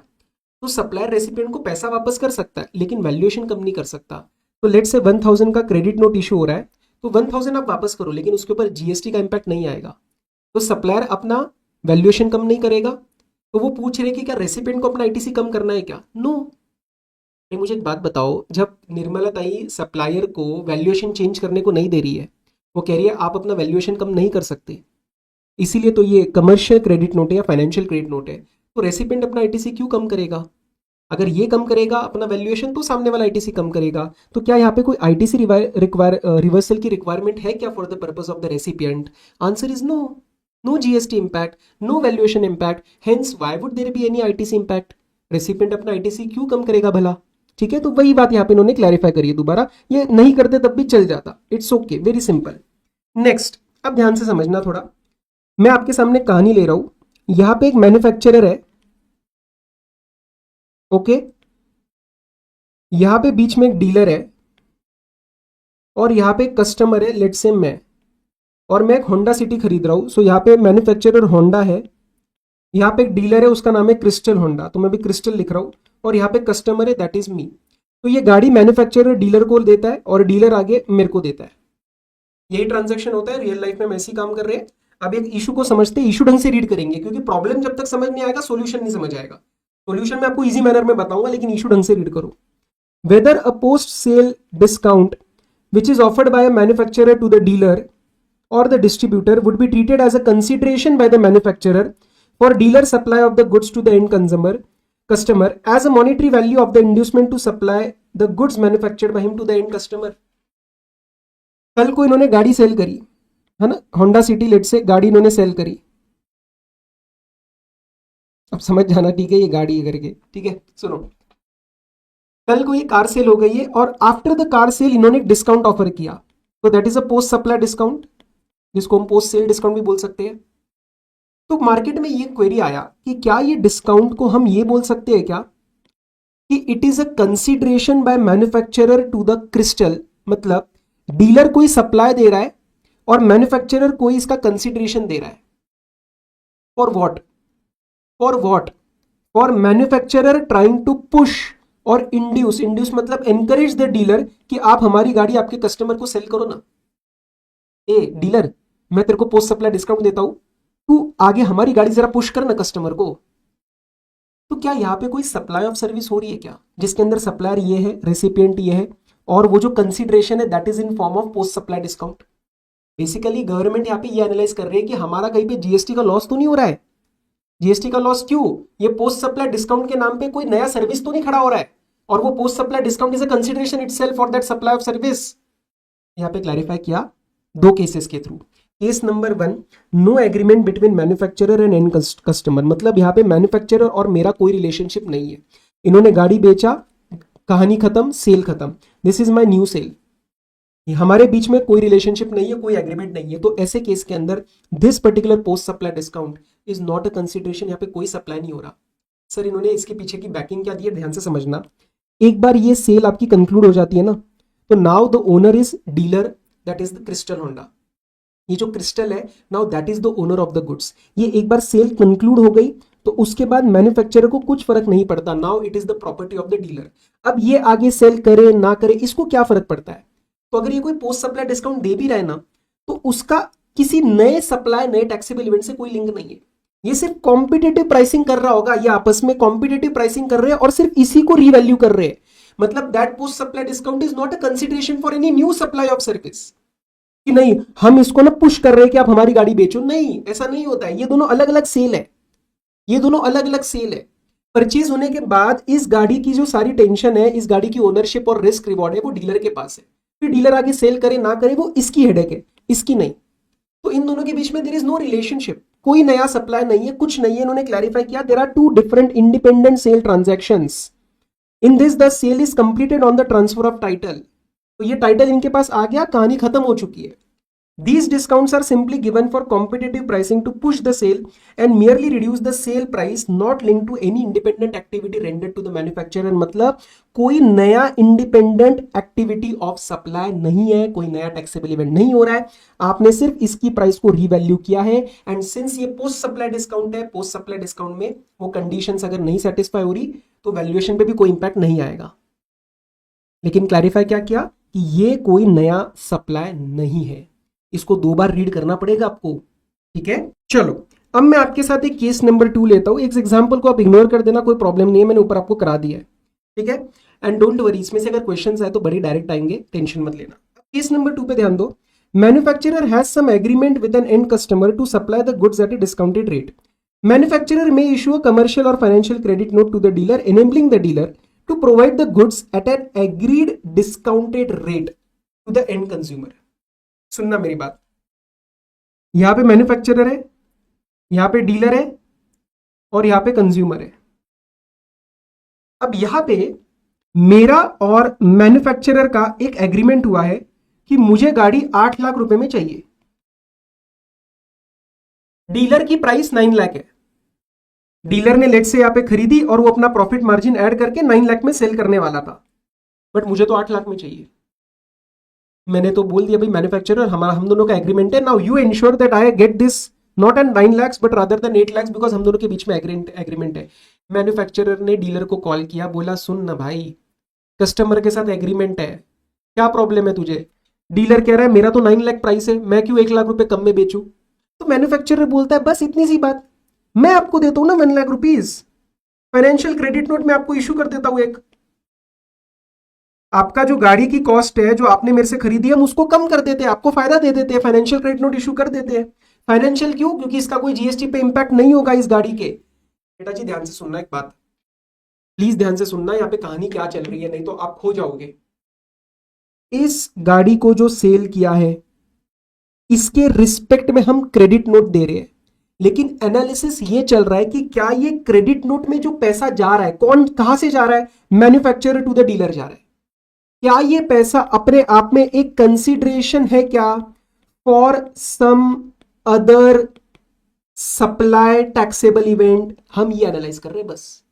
तो सप्लायर रेसिपिएंट को पैसा वापस कर सकता है लेकिन वैल्यूएशन कम नहीं कर सकता. तो लेट से 1000 का क्रेडिट नोट इशू हो रहा है, तो 1000 आप वापस करो लेकिन उसके ऊपर जीएसटी का इंपैक्ट नहीं आएगा, तो सप्लायर अपना वैल्यूएशन कम नहीं करेगा. तो वो पूछ रहे कि क्या रेसिपिएंट को अपना आईटीसी कम करना है क्या? नो. मुझे एक बात बताओ, जब निर्मला ताई सप्लायर को वैल्यूएशन चेंज करने को नहीं दे रही है, वो कह रही है आप अपना वैल्यूएशन कम नहीं कर सकते, इसीलिए तो ये कमर्शियल क्रेडिट नोट है या फाइनेंशियल क्रेडिट नोट है, तो रेसिपिएंट अपना आईटीसी क्यों कम करेगा? अगर ये कम करेगा अपना वैल्यूएशन तो सामने वाला आईटीसी कम करेगा. तो क्या यहाँ पे कोई आईटीसी रिवर्सल की रिक्वायरमेंट है क्या for the purpose of the recipient? Answer is no. No GST impact, no valuation impact, hence why would there be any ITC impact? Recipient अपना आईटीसी क्यों कम करेगा भला? ठीक है, तो वही बात यहाँ पे इन्होंने क्लैरिफाई करी है दोबारा, ये नहीं करते तब भी चल जाता. It's okay, very simple. Next, अब ध्यान से समझना थोड़ा, मैं आपके सामने कहानी ले रहा हूं. यहाँ पे एक मैन्युफैक्चरर है, ओके, यहाँ पे बीच में एक डीलर है और यहाँ पे एक कस्टमर है, लेट्स से मैं, और मैं एक होंडा सिटी खरीद रहा हूँ. सो यहाँ पे मैन्युफैक्चरर होंडा है, यहाँ पे एक डीलर है उसका नाम है क्रिस्टल होंडा, तो मैं भी क्रिस्टल लिख रहा हूँ, और यहाँ पे कस्टमर है दैट इज मी. तो ये गाड़ी मैन्युफैक्चरर डीलर को देता है और डीलर आगे मेरे को देता है. यही ट्रांजैक्शन होता है रियल लाइफ में, हम ऐसे ही काम कर रहे हैं. अब एक इशू को समझते, इशू ढंग से रीड करेंगे, क्योंकि प्रॉब्लम जब तक समझ नहीं आएगा सोल्यूशन नहीं समझ आएगा. सोल्यूशन मैं आपको इजी मैनर में बताऊंगा लेकिन इशू ढंग से रीड करो. Whether a post sale discount which is offered by a manufacturer to the dealer or the distributor would be treated as a consideration by the manufacturer for dealer supply of the goods to the end customer as a monetary value of the inducement to supply the goods manufactured by him to the end customer. कल को इन्होंने गाड़ी सेल करी है ना, होंडा सिटी लेट से गाड़ी इन्होंने सेल करी, अब समझ जाना ठीक है ये गाड़ी है करके, ठीक है। सुनो, कल को ये कार सेल हो गई है और आफ्टर द कार सेल इन्होंने एक डिस्काउंट ऑफर किया, तो that is a post supply discount, जिसको हम पोस्ट सेल डिस्काउंट भी बोल सकते हैं। तो मार्केट में ये क्वेरी आया कि क्या ये डिस्काउंट को हम ये बोल सकते हैं क्या कि it is a consideration by manufacturer to the crystal, मतलब डीलर कोई सप्लाई दे रहा है और मैन्युफैक्चरर कोई इसका कंसिडरेशन दे रहा है। For what? For what? For manufacturer trying to push और इंड्यूस मतलब एनकरेज द डीलर कि आप हमारी गाड़ी आपके कस्टमर को सेल करो ना। ए डीलर, मैं तेरे को पोस्ट सप्लाई डिस्काउंट देता हूं, तू आगे हमारी गाड़ी जरा पुश कर ना कस्टमर को। तो क्या यहां पे कोई सप्लाई ऑफ सर्विस हो रही है क्या, जिसके अंदर सप्लायर ये है, रेसिपिएंट ये है, और वो जो कंसिडरेशन है that is in form of post supply discount. Basically government यहाँ पे ये एनालाइज कर रही है कि हमारा कहीं पे जीएसटी का लॉस तो नहीं हो रहा है। जीएसटी का लॉस क्यों? ये पोस्ट सप्लाई डिस्काउंट के नाम पे कोई नया सर्विस तो नहीं खड़ा हो रहा है, और वो post supply discount is a consideration itself for that supply of service. यहाँ पे क्लैरिफाई किया दो केसेस के थ्रू। Case number 1, no agreement between manufacturer and and customer, मतलब यहाँ पे मैन्युफैक्चरर और मेरा कोई रिलेशनशिप नहीं है, इन्होंने गाड़ी बेचा, कहानी खत्म, सेल खत्म, this is my new sale, हमारे बीच में कोई रिलेशनशिप नहीं है, कोई एग्रीमेंट नहीं है। तो ऐसे केस के अंदर this particular post supply discount is not a consideration, यहाँ पे कोई सप्लाई नहीं हो रहा। सर इन्होंने इसके पीछे की बैकिंग क्या दी है, ध्यान से समझना। एक बार ये सेल आपकी कंक्लूड हो जाती है ना, तो now the owner is dealer, that is the crystal Honda. ये जो क्रिस्टल है now that is the owner of the goods. ये एक बार सेल कंक्लूड हो गई तो उसके बाद मैन्युफैक्चरर को कुछ फर्क नहीं पड़ता, now it is the property of the dealer. अब ये आगे सेल करे ना करे इसको क्या फर्क पड़ता है। तो अगर ये कोई पोस्ट सप्लाई डिस्काउंट दे भी रहा है ना, तो उसका किसी नए सप्लाई, नए टैक्सेबल इवेंट से कोई लिंक नहीं है। ये सिर्फ कॉम्पिटेटिव प्राइसिंग कर रहा होगा, ये आपस में कॉम्पिटेटिव प्राइसिंग कर रहे हैं और सिर्फ इसी को रीवैल्यू कर रहे हैं। मतलब that post supply discount is not a consideration for any new supply of service, कि नहीं हम इसको ना पुश कर रहे हैं कि आप हमारी गाड़ी बेचो, नहीं ऐसा नहीं होता है। ये दोनों अलग अलग सेल है, ये दोनों अलग अलग सेल है। परचेज होने के बाद इस गाड़ी की जो सारी टेंशन है, इस गाड़ी की ओनरशिप और रिस्क रिवॉर्ड है, वो डीलर के पास है। फिर डीलर आगे सेल करे ना करे वो इसकी हेडेक है, इसकी नहीं। तो इन दोनों के बीच में देयर इज नो रिलेशनशिप, कोई नया सप्लाई नहीं है, कुछ नहीं है। इन्होंने क्लैरिफाई किया there are two different independent sale transactions, in this the sale is completed on the transfer of title. तो ये टाइटल इनके पास आ गया, कहानी खत्म हो चुकी है। These discounts are simply given for competitive pricing to push the sale and merely reduce the sale price, not linked to any independent activity rendered to the manufacturer। मतलब कोई नया independent activity of supply नहीं है, कोई नया taxable event नहीं हो रहा है, आपने सिर्फ इसकी प्राइस को रीवैल्यू किया है। एंड सिंस ये पोस्ट सप्लाई डिस्काउंट है, पोस्ट सप्लाई डिस्काउंट में वो कंडीशंस अगर नहीं सेटिस्फाई हो रही तो वैल्यूएशन पे भी कोई इंपैक्ट नहीं आएगा। लेकिन क्लैरिफाई क्या किया कि ये कोई नया सप्लाई नहीं है। इसको 2 बार रीड करना पड़ेगा आपको, ठीक है। चलो अब मैं आपके साथ एक केस नंबर 2 लेता हूं। एक एग्जांपल को आप इग्नोर कर देना, कोई प्रॉब्लम नहीं है, मैंने ऊपर आपको करा दिया है, ठीक है। एंड डोंट वरी, इसमें से अगर क्वेश्चंस आए तो बड़े डायरेक्ट आएंगे, टेंशन मत लेना। केस नंबर 2 पे ध्यान दो। Manufacturer has some agreement with an end customer to supply the goods at a discounted rate. Manufacturer may issue a commercial और financial credit note to the dealer enabling the dealer to provide the goods at an agreed discounted rate to the end consumer. सुनना मेरी बात, यहां पे मैन्युफैक्चरर है, यहां पे डीलर है और यहां पे कंज्यूमर है। अब यहां पे मेरा और मैन्युफैक्चरर का एक एग्रीमेंट हुआ है कि मुझे गाड़ी 8 लाख रुपए में चाहिए, डीलर की प्राइस 9 लाख है। डीलर ने लेट से यहां पे खरीदी और वो अपना प्रॉफिट मार्जिन ऐड करके 9 लाख में सेल करने वाला था, बट मुझे तो 8 लाख में चाहिए। मैंने तो बोल दिया भाई मैन्युफैक्चरर, हमारा हम दोनों का एग्रीमेंट है, now you ensure that I get this not an 9 lakhs but rather than 8 lakhs, because हम दोनों के बीच में एग्रीमेंट है। मैन्युफैक्चरर ने डीलर को कॉल किया, बोला सुन ना भाई, कस्टमर के साथ एग्रीमेंट है, क्या प्रॉब्लम है तुझे। डीलर कह रहा है मेरा तो 9 लाख प्राइस है, मैं क्यों 1 लाख रुपए कम में बेचूं। तो मैन्युफैक्चरर बोलता है बस इतनी सी बात, मैं आपको देता हूं ना 1 lakh rupees, financial credit note में आपको इशू कर देता हूं एक, आपका जो गाड़ी की कॉस्ट है जो आपने मेरे से खरीदी है हम उसको कम कर देते हैं, आपको फायदा दे देते हैं, फाइनेंशियल क्रेडिट नोट इशू कर देते हैं। फाइनेंशियल क्यों? क्योंकि इसका कोई जीएसटी पे इंपैक्ट नहीं होगा इस गाड़ी के। बेटा जी ध्यान से सुनना एक बात, प्लीज ध्यान से सुनना, यहाँ पे कहानी क्या चल रही है, नहीं तो आप खो जाओगे। इस गाड़ी को जो सेल किया है इसके रिस्पेक्ट में हम क्रेडिट नोट दे रहे हैं, लेकिन एनालिसिस ये चल रहा है कि क्या ये क्रेडिट नोट में जो पैसा जा रहा है कौन कहां से जा रहा है, मैन्युफैक्चरर टू द डीलर जा रहा है। क्या ये पैसा अपने आप में एक कंसिडरेशन है क्या for some other supply taxable event, हम ये एनालाइज कर रहे हैं बस।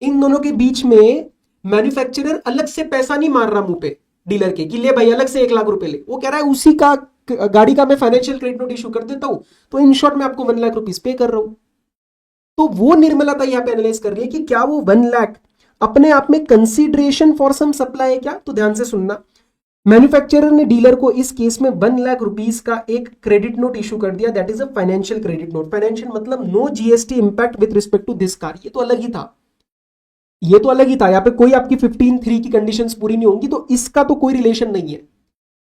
इन दोनों के बीच में मैन्युफैक्चरर अलग से पैसा नहीं मार रहा मुंह पे डीलर के कि ले भाई अलग से 1 लाख रुपए ले, वो कह रहा है उसी का गाड़ी का मैं फाइनेंशियल क्रेडिट नोट इशू कर देता हूं, तो इन शॉर्ट में आपको 1 लाख रुपीस पे कर रहा हूं। तो वो निर्मलता यहां पे एनालाइज कर रही है कि क्या वो 1 लाख अपने आप में कंसीडरेशन फॉर सम सप्लाई है क्या। तो ध्यान से सुनना, मैन्युफैक्चरर ने डीलर को इस केस में 1 लाख रुपीस का एक क्रेडिट नोट इशू कर दिया, that is a financial credit note. Financial मतलब no GST impact with respect to this car, ये तो अलग ही था, ये तो अलग ही था, यहां पे कोई आपकी 15(3) की कंडीशंस पूरी नहीं होंगी, तो इसका तो कोई रिलेशन नहीं है।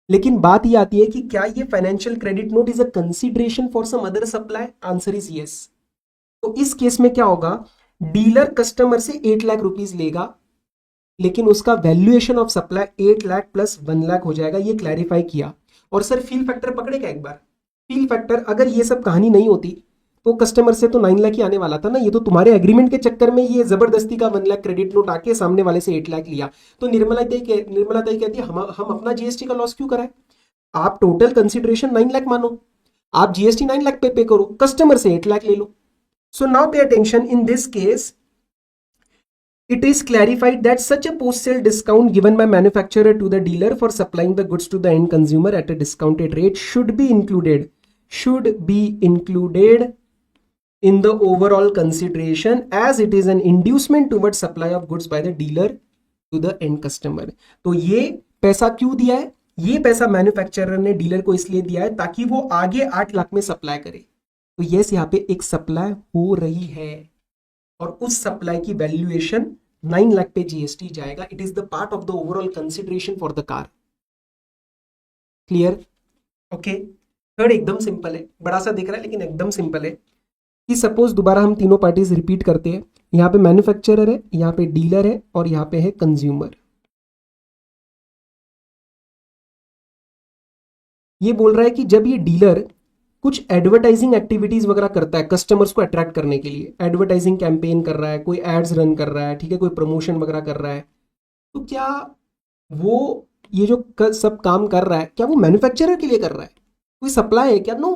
लेकिन बात ये आती है कि क्या ये financial credit note is a consideration for some other supply, answer is yes. तो इस केस में क्या होगा, डीलर कस्टमर से 8 लाख रुपीस लेगा, लेकिन उसका valuation of supply 8 lakh plus 1 lakh हो जाएगा, ये क्लैरिफाई किया। और सर फील फैक्टर पकड़ेगा एक बार, फील फैक्टर अगर ये सब कहानी नहीं होती तो कस्टमर से तो 9 लाख ही आने वाला था ना, ये तो तुम्हारे एग्रीमेंट के चक्कर में ये जबरदस्ती का 1 लाख क्रेडिट नोट आके सामने वाले से 8 लाख लिया। तो निर्मला ताई कहती है हम अपना जीएसटी का लॉस क्यों कराए, आप टोटल कंसिडरेशन 9 लाख मानो, आप जीएसटी 9 लाख पे करो, कस्टमर से 8 लाख ले लो। So now pay attention, in this case it is clarified that such a post sale discount given by manufacturer to the dealer for supplying the goods to the end consumer at a discounted rate should be included in the overall consideration as it is an inducement towards supply of goods by the dealer to the end customer। तो ये पैसा क्यों दिया है, ये पैसा मैन्युफैक्चरर ने डीलर को इसलिए दिया है ताकि वो आगे 8 लाख में सप्लाई करे। तो यस यहाँ पे एक सप्लाई हो रही है और उस सप्लाई की वैल्यूएशन 9 लाख पे जीएसटी जाएगा, it is the part of the overall consideration for the car. Clear? Okay. Third एकदम सिंपल है, बड़ा सा दिख रहा है लेकिन एकदम सिंपल है कि सपोज दोबारा हम तीनों पार्टीज रिपीट करते हैं, यहां पे मैन्युफैक्चरर है, यहां पे डीलर है और यहां पे है कंज्यूमर। ये बोल रहा है कि जब ये डीलर कुछ एडवर्टाइजिंग एक्टिविटीज वगैरह करता है कस्टमर्स को अट्रैक्ट करने के लिए, एडवर्टाइजिंग कैंपेन कर रहा है, कोई एड्स रन कर रहा है, ठीक है, कोई प्रमोशन वगैरह कर रहा है, तो क्या वो ये जो सब काम कर रहा है क्या वो मैन्युफैक्चरर के लिए कर रहा है, कोई सप्लाई है क्या? No.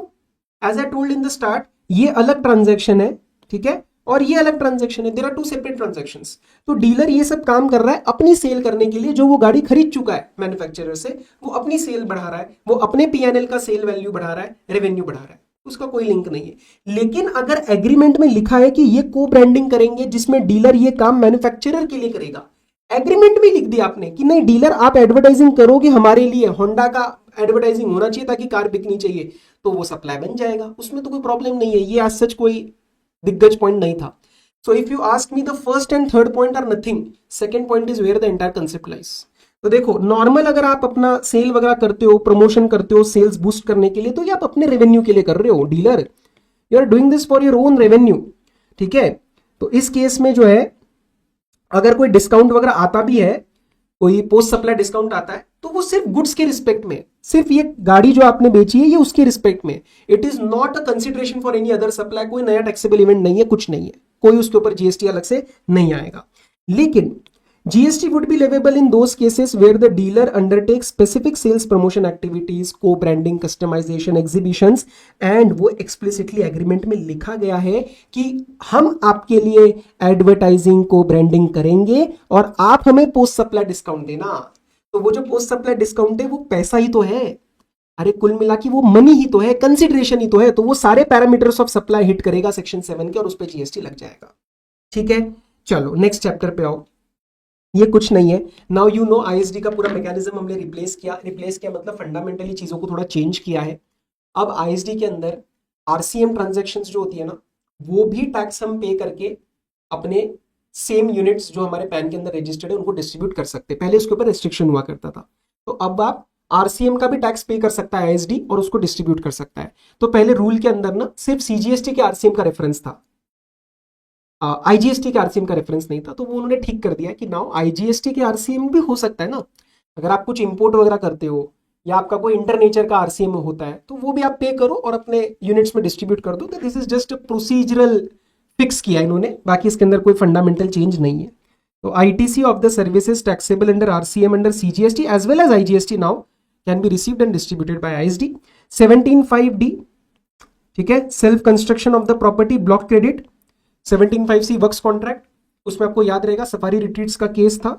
As I told in the start, ये अलग ट्रांजैक्शन है, ठीक है, और ये अलग ट्रांजैक्शन है, देयर आर 2 सेपरेट ट्रांजैक्शंस। तो डीलर ये सब काम कर रहा है अपनी सेल करने के लिए, जो वो गाड़ी खरीद चुका है मैन्युफैक्चरर से, वो अपनी सेल बढ़ा रहा है, वो अपने पीएनएल का सेल वैल्यू बढ़ा रहा है, रेवेन्यू बढ़ा रहा है, उसका कोई लिंक नहीं है। लेकिन अगर एग्रीमेंट में लिखा है कि ये को ब्रांडिंग करेंगे जिसमें डीलर ये काम मैन्युफैक्चरर के लिए करेगा, एग्रीमेंट में लिख दिया आपने कि नहीं डीलर आप एडवर्टाइजिंग करोगे हमारे लिए, होंडा का एडवर्टाइजिंग होना चाहिए ताकि कार बिकनी चाहिए, तो वो सप्लाई बन जाएगा, उसमें तो कोई प्रॉब्लम नहीं है, ये आज सच कोई दिग्गज पॉइंट नहीं था। So if you ask me the first and third point are nothing, second point is where the entire concept lies. तो देखो नॉर्मल अगर आप अपना सेल वगैरह करते हो, प्रमोशन करते हो सेल्स बूस्ट करने के लिए, तो ये आप अपने रेवेन्यू के लिए कर रहे हो, dealer you are doing this for your own revenue, ठीक है। तो इस केस में जो है अगर कोई डिस्काउंट वगैरह आता भी है, कोई पोस्ट सप्लाई डिस्काउंट आता है, तो वो सिर्फ गुड्स के रिस्पेक्ट में, सिर्फ ये गाड़ी जो आपने बेची है ये उसके रिस्पेक्ट में, it is not a consideration for any other supply, कोई नया टैक्सेबल इवेंट नहीं है, कुछ नहीं है, कोई उसके ऊपर जीएसटी अलग से नहीं आएगा। लेकिन GST would be leviable in those cases where the dealer undertakes specific sales promotion activities, co-branding, customization, exhibitions, and वो explicitly agreement में लिखा गया है कि हम आपके लिए advertising, co-branding करेंगे और आप हमें post supply discount देना। तो वो जो post supply discount है वो पैसा ही तो है, अरे कुल मिला के वो मनी ही तो है, कंसिडरेशन ही तो है, तो वो सारे पैरामीटर्स ऑफ सप्लाई हिट करेगा सेक्शन 7 के और उस पर GST लग जाएगा, ठीक है। चलो नेक्स्ट चैप्टर पे आओ, ये कुछ नहीं है। नाउ यू नो आईएसडी का पूरा मैकेनिज्म हमने रिप्लेस किया मतलब फंडामेंटली चीजों को थोड़ा चेंज किया है। अब आईएसडी के अंदर आरसीएम ट्रांजैक्शंस जो होती है ना, वो भी टैक्स हम पे करके अपने सेम यूनिट्स जो हमारे पैन के अंदर रजिस्टर्ड है उनको डिस्ट्रीब्यूट कर सकते हैं। पहले उसके ऊपर रिस्ट्रिक्शन हुआ करता था, तो अब आप आरसीएम का भी टैक्स पे कर सकता है आईएसडी और उसको डिस्ट्रीब्यूट कर सकता है। तो पहले रूल के अंदर ना सिर्फ सीजीएसटी के आरसीएम का रेफरेंस था, आईजीएसटी के आरसीएम का रेफरेंस नहीं था। तो वो उन्होंने ठीक कर दिया कि नाउ आईजीएसटी के आरसीएम भी हो सकता है ना, अगर आप कुछ इंपोर्ट वगैरह करते हो या आपका कोई इंटरनेचर का आरसीएम होता है तो वो भी आप पे करो और अपने यूनिट्स में डिस्ट्रीब्यूट कर दो। तो this is just procedural fix किया इन्होंने, बाकी इसके अंदर कोई फंडामेंटल चेंज नहीं है। तो ITC of the services taxable under RCM under CGST as well as IGST now can be received and distributed by ISD. 17(5)(d), ठीक है, self construction of the property block credit. 17(5)(c) works contract, उसमें आपको याद रहेगा सफारी रिट्रीट्स का केस था,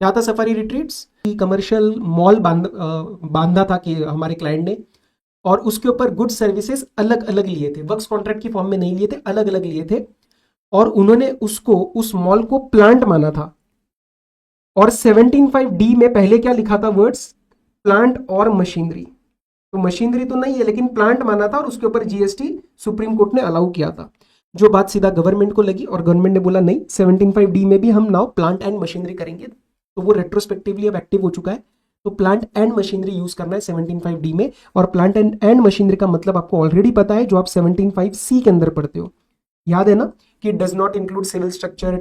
क्या था सफारी रिट्रीट्स, कमर्शियल मॉल बांधा था कि हमारे क्लाइंट ने, और उसके ऊपर गुड सर्विसेज अलग अलग लिए थे, वर्क्स कॉन्ट्रैक्ट की फॉर्म में नहीं लिए थे, अलग अलग लिए थे, और उन्होंने उसको उस मॉल को प्लांट माना था। और 17(5)(d) में पहले क्या लिखा था वर्ड्स, प्लांट और मशीनरी, तो मशीनरी तो नहीं है लेकिन प्लांट माना था और उसके ऊपर जीएसटी सुप्रीम कोर्ट ने अलाउ किया था। जो बात सीधा गवर्नमेंट को लगी और गवर्नमेंट ने बोला नहीं 17(5)(d) में भी हम नाउ प्लांट एंड मशीनरी करेंगे, तो वो रेट्रोस्पेक्टिवली अब एक्टिव हो चुका है। तो प्लांट एंड मशीनरी यूज करना है 17(5)(d) में, और प्लांट एंड मशीनरी का मतलब आपको ऑलरेडी पता है जो आप 17(5)(c) के अंदर पढ़ते हो, याद है ना, कि does not include civil structure,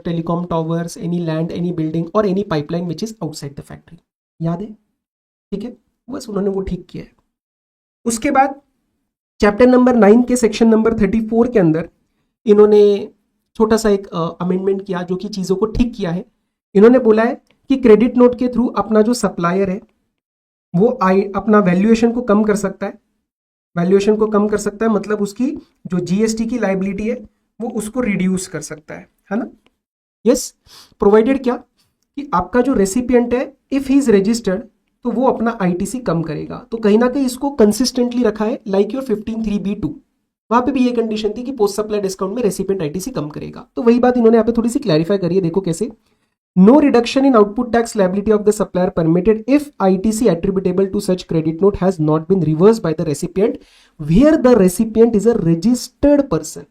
telecom towers, any land, any building और any pipeline which is outside the factory, याद है, ठीक है, बस उन्होंने वो ठीक किया है। उसके बाद चैप्टर नंबर 9 के सेक्शन नंबर 34 के अंदर इन्होंने छोटा सा एक अमेंडमेंट किया जो कि चीजों को ठीक किया है। इन्होंने बोला है कि क्रेडिट नोट के थ्रू अपना जो सप्लायर है वो अपना वैल्यूएशन को कम कर सकता है, वैल्यूएशन को कम कर सकता है मतलब उसकी जो जीएसटी की लायबिलिटी है वो उसको रिड्यूस कर सकता है ना। यस, प्रोवाइडेड क्या कि आपका जो रेसिपिएंट है इफ ही इज रजिस्टर्ड तो वो अपना आईटीसी कम करेगा। तो कहीं ना कहीं इसको कंसिस्टेंटली रखा है लाइक योर 15(3)(b)(2), वहां पे भी ये कंडीशन थी कि पोस्ट सप्लाई डिस्काउंट में रेसिपिएंट आईटीसी कम करेगा। तो वही बात इन्होंने यहाँ पे थोड़ी सी क्लैरिफाई करी है, देखो कैसे, no reduction in output tax liability of the supplier permitted if ITC attributable to such credit note has not been reversed by the recipient where the recipient is a registered person.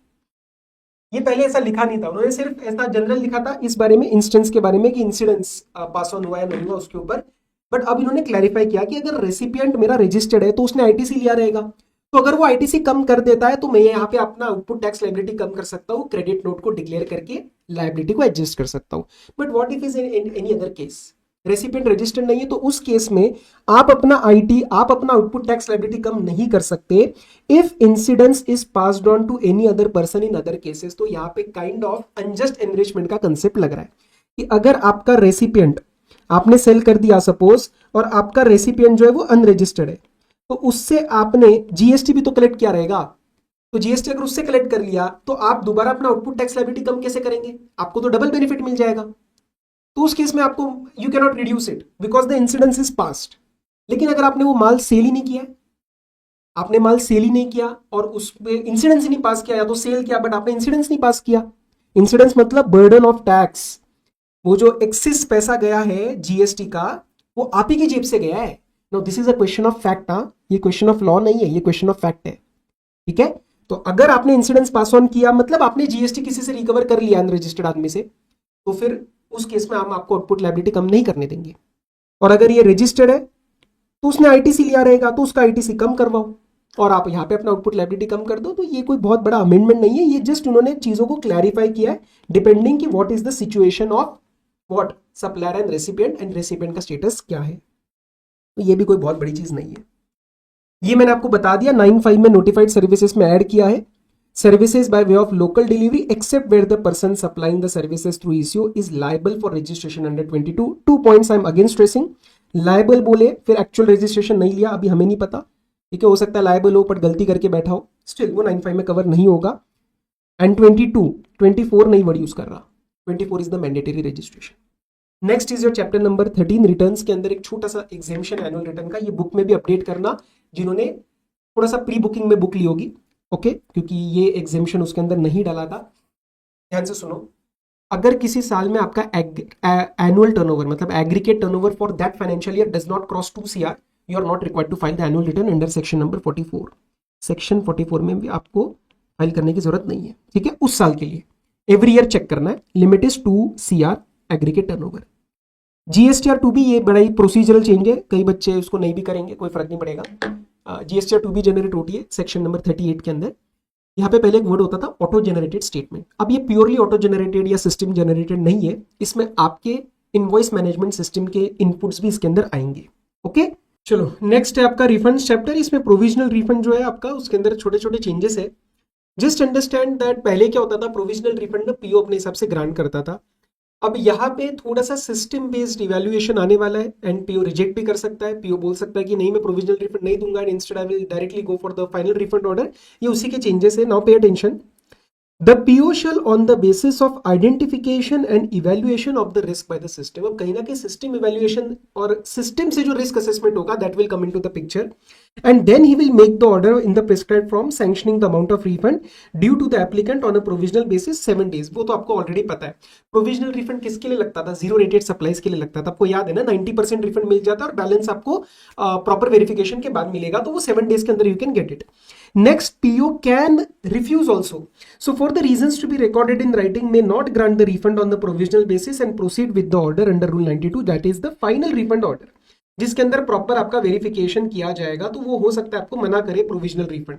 ये पहले ऐसा लिखा नहीं था, उन्होंने सिर्फ ऐसा जनरल लिखा था इस बारे में, इंस्टेंस के बारे में कि इंसिडेंस पास ऑन हुआ या नहीं हुआ उसके ऊपर, बट अब इन्होंने क्लैरिफाई किया कि अगर रेसिपिएंट मेरा रजिस्टर्ड है तो उसने आईटीसी लिया रहेगा, तो अगर वो आईटीसी कम कर देता है तो मैं यहाँ पे अपना आउटपुट टैक्स लायबिलिटी कम कर सकता हूँ, क्रेडिट नोट को डिक्लेयर करके लायबिलिटी को एडजस्ट कर सकता हूँ। But what if is in any other case, recipient registered नहीं है तो उस केस में आप अपना आउटपुट टैक्स लायबिलिटी कम नहीं कर सकते if incidence is passed on to any other person in other cases. तो यहाँ पे काइंड ऑफ अनजस्ट एनरिचमेंट का कंसेप्ट लग रहा है कि अगर आपका रेसिपिएंट आपने सेल कर दिया सपोज और आपका रेसिपिएंट जो है वो अनरजिस्टर्ड है, तो उससे आपने जीएसटी भी तो कलेक्ट किया रहेगा, तो जीएसटी अगर उससे कलेक्ट कर लिया तो आप दोबारा अपना आउटपुट टैक्स लायबिलिटी कम कैसे करेंगे, आपको तो डबल बेनिफिट मिल जाएगा। तो उस केस में आपको you can not reduce it because the incidence is past. लेकिन अगर आपने वो माल सेल ही नहीं किया, आपने माल सेल ही नहीं किया और उस पे इंसिडेंस ही नहीं पास किया, या तो सेल किया बट आपने इंसिडेंस नहीं पास किया, इंसिडेंस मतलब बर्डन ऑफ टैक्स, वो जो एक्सिस पैसा गया है जीएसटी का वो आप ही की जेब से गया है। No this is a question of fact, ये क्वेश्चन ऑफ लॉ नहीं है, ये क्वेश्चन ऑफ फैक्ट है, ठीक है। तो अगर आपने इंसिडेंस पास ऑन किया मतलब आपने जीएसटी किसी से रिकवर कर लिया अनरजिस्टर्ड आदमी से, तो फिर उस केस में हम आपको आउटपुट लायबिलिटी कम नहीं करने देंगे। और अगर ये रजिस्टर्ड है तो उसने आईटीसी लिया रहेगा तो उसका आईटीसी कम करवाओ और आप यहाँ पे अपना आउटपुट लायबिलिटी कम कर दो। तो ये कोई बहुत बड़ा अमेंडमेंट नहीं है, ये जस्ट उन्होंने चीजों को क्लैरिफाई किया है डिपेंडिंग कि what is the situation of what supplier and recipient का स्टेटस क्या है। तो ये भी कोई बहुत बड़ी चीज नहीं है, ये मैंने आपको बता दिया। 9(5) में नोटिफाइड सर्विसेज में ऐड किया है, services by way of local delivery except where the person supplying the services through ECO is liable for registration under 22। 2 points I am again stressing, liable बोले फिर एक्चुअल रजिस्ट्रेशन नहीं लिया, अभी हमें नहीं पता, ठीक है, हो सकता है लायबल हो पर गलती करके बैठा हो, स्टिल वो 9(5) में कवर नहीं होगा। एंड 24 नहीं वर्ड यूज कर रहा, 24 is the mandatory registration. Next is your chapter number 13 returns के अंदर एक छोटा सा एग्जामिशन एनुअल रिटर्न का, ये बुक में भी अपडेट करना जिन्होंने थोड़ा सा प्री बुकिंग में बुक ली होगी, ओके, क्योंकि ये एग्जामिशन उसके अंदर नहीं डाला था। ध्यान से सुनो, अगर किसी साल में आपका एनुअल टर्नओवर मतलब aggregate turnover for that financial year does not cross 2 CR, you are not required to file the annual return under section number 44। Section 44 में भी आपको फाइल करने की जरूरत नहीं है, ठीक है, उस साल के लिए। एवरी ईयर चेक करना है। Limit is 2 CR aggregate turnover. GSTR2 भी, ये बड़ा ही प्रोसीजरल चेंज है, कई बच्चे उसको नहीं भी करेंगे, कोई फर्क नहीं पड़ेगा। GSTR2 भी जनरेट होती है सेक्शन नंबर 38 के अंदर। यहाँ पे पहले एक वर्ड होता था ऑटो जनरेटेड स्टेटमेंट। अब ये प्योरली ऑटो जनरेटेड या सिस्टम जनरेटेड नहीं है, इसमें आपके इनवॉइस मैनेजमेंट सिस्टम के इनपुट्स भी इसके अंदर आएंगे। ओके, चलो नेक्स्ट है आपका रिफंड चैप्टर। इसमें प्रोविजनल रिफंड जो है आपका, उसके अंदर छोटे छोटे चेंजेस है। जस्ट अंडरस्टैंड दैट पहले क्या होता था, प्रोविजनल रिफंड ना पीओ अपने हिसाब से ग्रांट करता था। अब यहाँ पे थोड़ा सा सिस्टम बेस्ड इवैल्यूएशन आने वाला है एंड पीओ रिजेक्ट भी कर सकता है। पीओ बोल सकता है कि नहीं, मैं प्रोविजनल रिफंड नहीं दूंगा and instead I will directly go for the final refund order. ये उसी के चेंजेस है। Now pay attention, the PO shell on the basis of identification and evaluation of the risk by the system. अब कहीं ना कहीं सिस्टम इवैल्यूएशन और सिस्टम से जो रिस्क असेसमेंट होगा that will come into the picture and then he will make the order in the prescribed form sanctioning the amount of refund due to the applicant on a provisional basis 7 days। वो तो आपको ऑलरेडी पता है। प्रोविजनल रिफंड किसके लिए लगता था, जीरो रेटेड सप्लाईज के लिए लगता था। आपको याद है ना, 90% रिफंड मिल जाता है और बैलेंस आपको प्रॉपर वेरिफिकेशन के बाद मिलेगा, तो वो 7 डेज के अंदर you can get it. Next, PO can refuse also, so for the reasons to be recorded in writing may not grant the refund on the provisional basis and proceed with the order under rule 92, that is the final refund order, जिसके अंदर प्रॉपर आपका वेरिफिकेशन किया जाएगा, तो वो हो सकता है आपको मना करे provisional refund.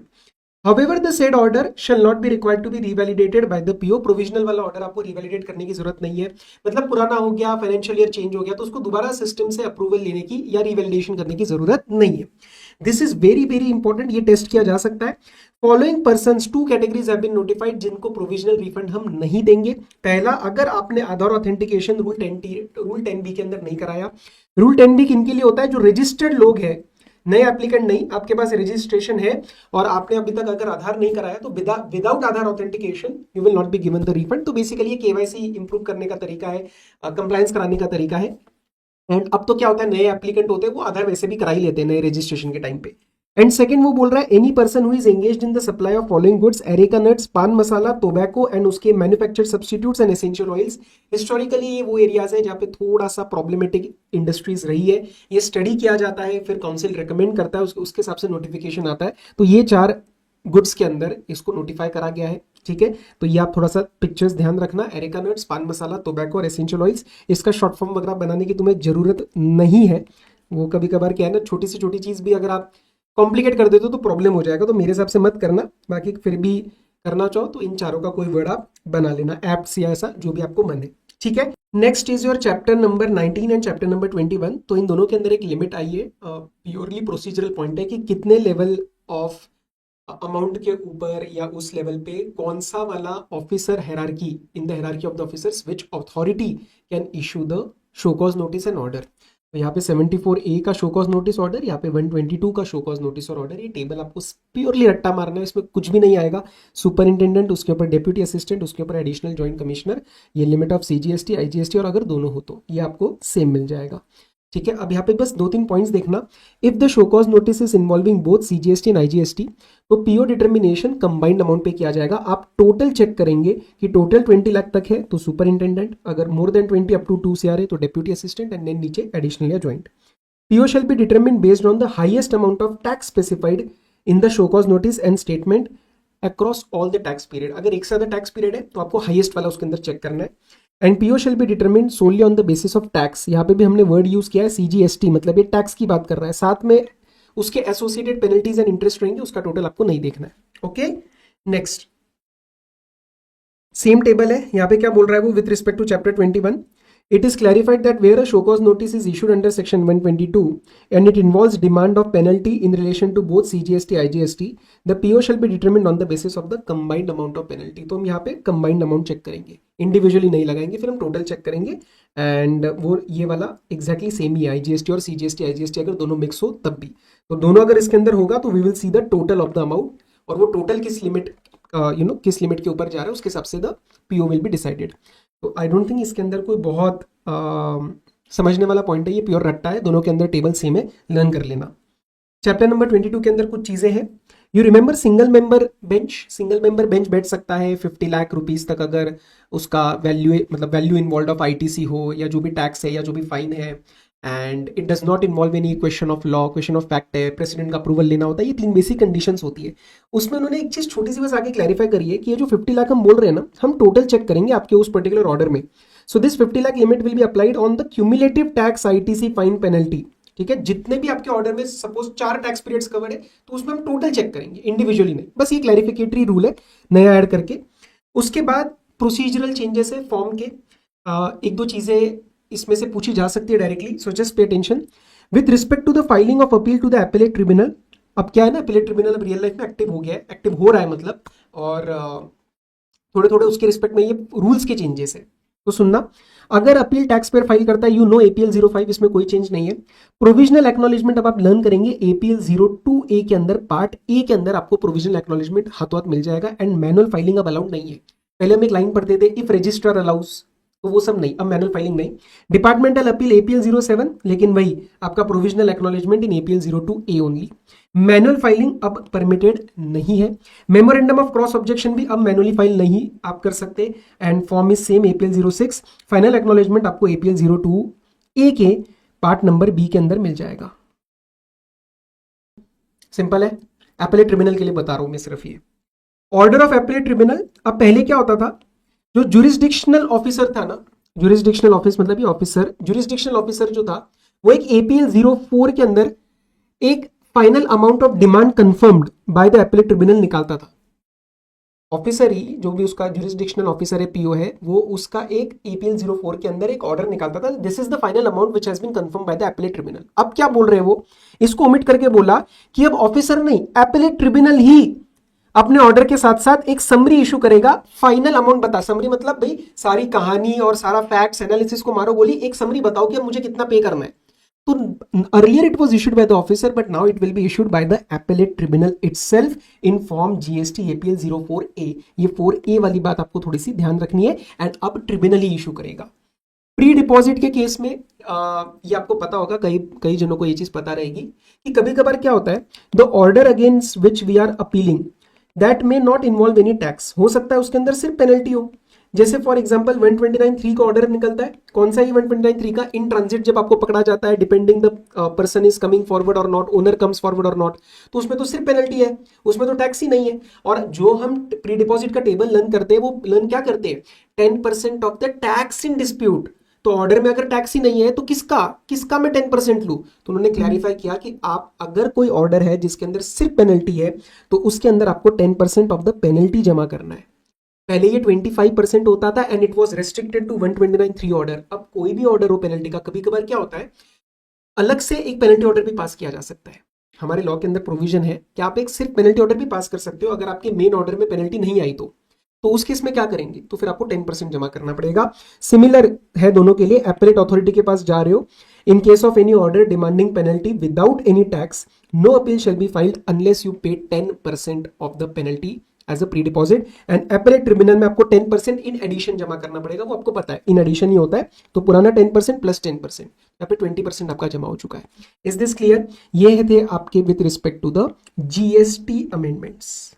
However, the said order shall not be required to be revalidated by the PO। Provisional वाला ऑर्डर आपको रिवैलिडेट करने की जरूरत नहीं है। मतलब पुराना हो गया, फाइनेंशियल ईयर चेंज हो गया, तो उसको दोबारा सिस्टम से अप्रूवल लेने की या रिवैलिडेशन करने की जरूरत नहीं है। This is very very important, ये टेस्ट किया जा सकता है। Following persons, 2 categories have been notified जिनको प्रोविजनल रिफंड हम नहीं देंगे। पहला, अगर आपने आधार ऑथेंटिकेशन रूल 10B के अंदर नहीं कराया। रूल 10B किनके लिए होता है, जो रजिस्टर्ड लोग हैं, नए एप्लीकेंट नहीं, आपके पास रजिस्ट्रेशन है और आपने अभी तक अगर आधार नहीं कराया तो without Aadhaar authentication you will not be given the refund. तो बेसिकली ये केवाईसी इंप्रूव करने का तरीका है, कंप्लायंस कराने का तरीका है। एंड अब तो क्या होता है, नए एप्लीकेंट होते हैं वो आधार वैसे भी करा ही लेते हैं नए रजिस्ट्रेशन के टाइम पे। एंड सेकंड, वो बोल रहा है any person who is engaged in the supply of following goods, areca nuts, पान मसाला, टोबैको एंड उसके manufactured substitutes and essential oils. Historically ये वो एरियाज है जहाँ पे थोड़ा सा प्रॉब्लमेटिक इंडस्ट्रीज रही है। ये स्टडी किया जाता है, फिर काउंसिल रिकमेंड करता है, उसके हिसाब से नोटिफिकेशन आता है। तो ये 4 गुड्स के अंदर इसको नोटिफाई करा गया है। ठीक है, तो ये आप थोड़ा सा पिक्चर्स ध्यान रखना, एरेका नट्स, पान मसाला, टोबैको और एसेंशियल ऑयल्स। इसका शॉर्ट फॉर्म वगैरह बनाने की तुम्हें जरूरत नहीं है। वो कभी कभार क्या है ना, छोटी से छोटी चीज भी अगर आप कॉम्प्लिकेट कर देते हो तो प्रॉब्लम हो जाएगा, तो मेरे हिसाब से मत करना। बाकी फिर भी करना चाहो तो इन चारों का कोई वर्ड आप बना लेना, एप्ट या ऐसा जो भी आपको मन है। ठीक है, next is your chapter number 19 and chapter number 21। तो इन दोनों के अंदर एक लिमिट आई है, प्योरली प्रोसीजरल पॉइंट है कि कितने लेवल ऑफ अमाउंट के ऊपर या उस लेवल पे कौन सा वाला officer hierarchy in the hierarchy of the officers which authority can issue the show cause notice and order. तो यहाँ पे 74A का शो कॉज नोटिस ऑर्डर, यहाँ पे 122 का शो कॉज नोटिस और ऑर्डर। ये टेबल आपको प्योरली रट्टा मारना है, इसमें कुछ भी नहीं आएगा। सुपरिंटेंडेंट, उसके ऊपर डेप्यूटी असिस्टेंट, उसके ऊपर एडिशनल जॉइंट कमिश्नर, ये लिमिट ऑफ CGST IGST और अगर दोनों हो तो ये आपको सेम मिल जाएगा। ठीक है, अब यहाँ पे बस 2-3 पॉइंट्स देखना। If the show cause notice is involving both CGST and IGST, तो पीओ डिटर्मिनेशन कंबाइंड अमाउंट पे किया जाएगा। आप टोटल चेक करेंगे कि टोटल 20 लाख तक है तो सुपरिंटेंडेंट, अगर more than 20 up to 2 CR है तो डेप्यूटी असिस्टेंट एंड देन नीचे एडिशनल या joint. PO shall be determine based on the highest amount of tax specified in the show cause notice and statement across all the tax period. अगर एक से ज्यादा टैक्स पीरियड है तो आपको हाईएस्ट वाला उसके अंदर चेक करना है। And PO shall be determined solely on the basis of tax. यहाँ पे भी हमने वर्ड यूज किया है CGST, मतलब ये टैक्स की बात कर रहा है, साथ में उसके एसोसिएटेड पेनल्टीज एंड इंटरेस्ट रहेंगे, उसका टोटल आपको नहीं देखना है। ओके, नेक्स्ट सेम टेबल है। यहाँ पे क्या बोल रहा है वो with respect to chapter 21। It is clarified that where a show cause notice is issued under section 122 and it involves demand of penalty in relation to both CGST IGST, the PO shall be determined on the basis of the combined amount of penalty। तो हम यहाँ पे combined amount चेक करेंगे, इंडिविजुअली नहीं लगाएंगे, फिर हम टोटल चेक करेंगे। एंड वो ये वाला एग्जैक्टली सेम ही है, IGST और CGST IGST अगर दोनों मिक्स हो तब भी, तो दोनों अगर इसके अंदर होगा तो we will see the total of the amount, और वो टोटल किस लिमिट किस लिमिट के ऊपर जा रहा है उसके हिसाब से the PO will be decided. तो आई डोंट थिंक इसके अंदर कोई बहुत समझने वाला पॉइंट है, ये प्योर रट्टा है, दोनों के अंदर टेबल सेम है, लर्न कर लेना। चैप्टर नंबर 22 के अंदर कुछ चीजें हैं। You remember single member bench बैठ सकता है 50 लाख रुपीज तक, अगर उसका वैल्यू मतलब वैल्यू इन्वॉल्व ऑफ ITC हो या जो भी टैक्स है या जो भी फाइन है, and it does not involve any question of law, question of fact है, प्रेसिडेंट का अप्रूवल लेना होता है, ये 3 बेसिक कंडीशंस होती है। उसमें उन्होंने एक चीज छोटी सी बस आगे क्लैरिफाई करी है कि ये जो 50 लाख हम बोल रहे हैं ना, हम टोटल चेक करेंगे आपके उस पर्टिकुलर ऑर्डर में। So this 50 lakh limit will be applied on the cumulative tax ITC fine penalty. ठीक है, जितने भी आपके ऑर्डर में सपोज 4 टैक्स पीरियड्स कवर है तो उसमें हम टोटल चेक करेंगे, इंडिविजुअली नहीं। बस ये क्लैरिफिकेटरी रूल है नया ऐड करके। उसके बाद प्रोसीजरल चेंजेस है फॉर्म के। एक दो चीजें इसमें से पूछी जा सकती है directly, so just pay attention. With respect to the filing of appeal to the appellate tribunal, अब क्या है ना, एपेलेट ट्रिब्यूनल अब रियल लाइफ में एक्टिव हो गया है, एक्टिव हो रहा है मतलब, और थोड़े थोड़े उसके रिस्पेक्ट में ये रूल्स के चेंजेस है। तो सुनना, अगर अपील टैक्स पेयर फाइल करता है, यू नो एपीएल 05, इसमें कोई चेंज नहीं है। प्रोविजनल एक्नॉलेजमेंट अब आप लर्न करेंगे एपीएल 02A के अंदर, पार्ट ए के अंदर आपको प्रोविजनल एक्नॉलेजमेंट हाथों हाथ मिल जाएगा। एंड मैनुअल फाइलिंग अब अलाउड नहीं है। पहले हम एक लाइन पढ़ते थे, इफ रजिस्ट्रार अलाउस, तो वो सब नहीं, अब मैनुअल फाइलिंग नहीं। डिपार्टमेंटल अपील एपीएल 07, लेकिन वही आपका provisional acknowledgement in APL 02A only. Manual filing अब परमिटेड नहीं है। मेमोरेंडम ऑफ क्रॉस ऑब्जेक्शन भी अब मैनुअली फाइल नहीं आप कर सकते। And form is same APL 06। Final acknowledgement आपको एपीएल 02A के पार्ट नंबर बी के अंदर मिल जाएगा। सिंपल है, एपेलेट ट्रिब्यूनल के लिए बता रहा हूं मैं सिर्फ ये। ऑर्डर ऑफ एपेलेट ट्रिब्यूनल, अब पहले क्या होता था, जो जुरिस्डिक्शनल ऑफिसर था ना, जुरिस्डिक्शनल ऑफिस मतलब ये ऑफिसर, जुरिस्डिक्शनल ऑफिसर जो था वो एक एपीएल 04 के अंदर एक final amount of demand confirmed by the appellate tribunal निकालता था। ऑफिसर ही, जो भी उसका जुरिस्डिक्शनल ऑफिसर है, पीओ है, वो उसका एक एपीएल 04 के अंदर एक ऑर्डर निकालता था, this is the final amount which has been confirmed by the appellate tribunal. अब क्या बोल रहे हैं वो, इसको ओमिट करके बोला कि अब ऑफिसर नहीं, एपेलेट ट्रिब्यूनल ही अपने ऑर्डर के साथ साथ एक समरी इशू करेगा, फाइनल अमाउंट बता। समरी मतलब भाई सारी कहानी और सारा फैक्ट्स एनालिसिस को मारो गोली, एक समरी बताओ कि अब मुझे कितना पे करना है। तो earlier it was issued by the officer, but now it will be issued by the appellate tribunal itself in form GST APL 04A। ये 4A वाली बात आपको थोड़ी सी ध्यान रखनी है। एंड अब ट्रिब्यूनल ही इशू करेगा। प्री डिपॉजिट के केस में ये आपको पता होगा, कई जनों को ये चीज पता रहेगी कि कभी कभार क्या होता है, the order against which we are appealing that may not involve any tax, हो सकता है उसके अंदर सिर्फ पेनल्टी हो। जैसे फॉर एग्जांपल 129(3) का ऑर्डर निकलता है, कौन सा ही 129(3) का, इन ट्रांजिट जब आपको पकड़ा जाता है, depending the person is coming forward और नॉट, ओनर कम्स फॉरवर्ड और नॉट, तो उसमें तो सिर्फ पेनल्टी है, उसमें तो टैक्स ही नहीं है। और जो हम प्री डिपॉजिट का टेबल लर्न करते हैं, वो लर्न क्या करते हैं, 10% of the tax in dispute. तो ऑर्डर में अगर टैक्स ही नहीं है तो किसका मैं 10% लूं। तो उन्होंने क्लैरिफाई किया कि आप अगर कोई ऑर्डर है जिसके अंदर सिर्फ पेनल्टी है, तो उसके अंदर आपको 10% ऑफ द पेनल्टी जमा करना है। पहले ये 25% होता था and it was restricted to 129(3) order. अब कोई भी ऑर्डर हो पेनल्टी का, कभी कभार क्या होता है, अलग से एक पेनल्टी ऑर्डर भी पास किया जा सकता है। हमारे लॉ के अंदर प्रोविजन है कि आप एक सिर्फ पेनल्टी ऑर्डर भी पास कर सकते हो अगर आपके मेन ऑर्डर में पेनल्टी नहीं आई तो उस केस में क्या करेंगे, तो फिर आपको 10% जमा करना पड़ेगा। सिमिलर है दोनों के लिए, एपेलेट अथॉरिटी के पास जा रहे हो, in case of any order demanding penalty without any tax, no appeal shall be filed unless you pay 10% of the penalty as a pre deposit. And appellate tribunal में आपको 10% इन एडिशन जमा करना पड़ेगा, वो आपको पता है इन एडिशन ही होता है। तो पुराना 10% प्लस 10%, यहाँ पे 20% आपका जमा हो चुका है। Is this clear? ये थे आपके with respect to the GST amendments.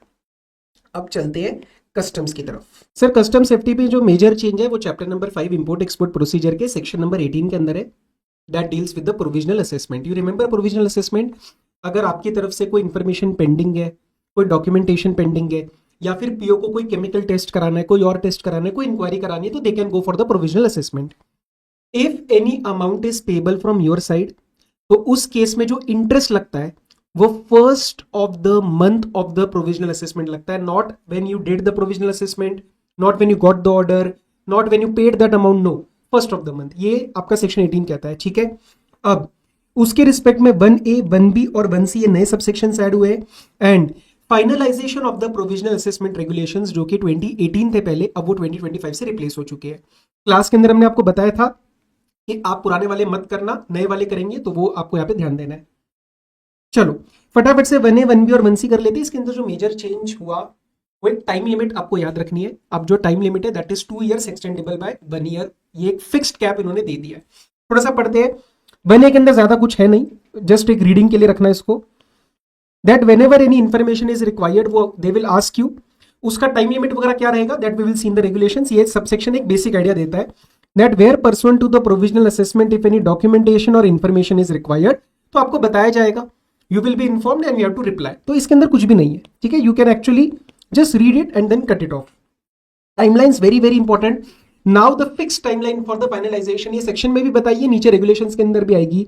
अब चलते हैं कस्टम्स की तरफ। सर कस्टम सेफ्टी पे जो मेजर चेंज है वो chapter number 5 import export procedure के सेक्शन नंबर 18 के अंदर है, that deals with the provisional assessment. You remember provisional assessment? अगर आपकी तरफ से कोई इंफॉर्मेशन पेंडिंग है, कोई डॉक्यूमेंटेशन पेंडिंग है, या फिर पीओ को कोई केमिकल टेस्ट कराना है, कोई और टेस्ट कराना है, कोई इंक्वायरी करानी है, तो they can go for the provisional assessment. If any amount is payable from your side, तो उस केस में जो इंटरेस्ट लगता है वो first of the month of the provisional assessment लगता है, not when you did the provisional assessment, not when you got the order, not when you paid that amount, no, first of the month. ये आपका सेक्शन 18 कहता है, ठीक है। अब उसके रिस्पेक्ट में 1A, 1B और 1C ये नए सबसेक्शन ऐड हुए। And finalisation of the provisional assessment regulations जो कि 2018 थे पहले, अब वो 2025 से रिप्लेस हो चुके हैं। क्लास के अंदर हमने आपको बताया था कि आप पुराने वाले मत करना, नए वाले करेंगे, तो वो आपको यहाँ पे ध्यान देना है। चलो फटाफट से 1A, 1B और 1C कर लेते हैं। इसके अंदर जो मेजर चेंज हुआ वो एक टाइम लिमिट आपको याद रखनी है। अब जो टाइम लिमिट है that is 2 years extendable by 1 year, ये एक फिक्स्ड कैप इन्होंने दे दिया है। थोड़ा सा पढ़ते हैं। 1A के अंदर ज्यादा कुछ है नहीं, जस्ट एक रीडिंग के लिए रखना है इसको। That whenever any information is required, वो दे विल आस्क यू। उसका टाइम लिमिट वगैरह क्या रहेगा that we will see in the regulations. ये सबसेक्शन एक बेसिक आइडिया देता है that where pursuant to the provisional assessment if any documentation और इन्फॉर्मेशन इज रिक्वायर्ड, तो आपको बताया जाएगा, you will be informed and you have to reply. तो इसके अंदर कुछ भी नहीं है, ठीक है, you can actually just read it and then cut it off. Timelines very very important. Now the fix timeline for the finalization, ये सेक्शन में भी बताइए, नीचे रेगुलेशंस के अंदर भी आएगी।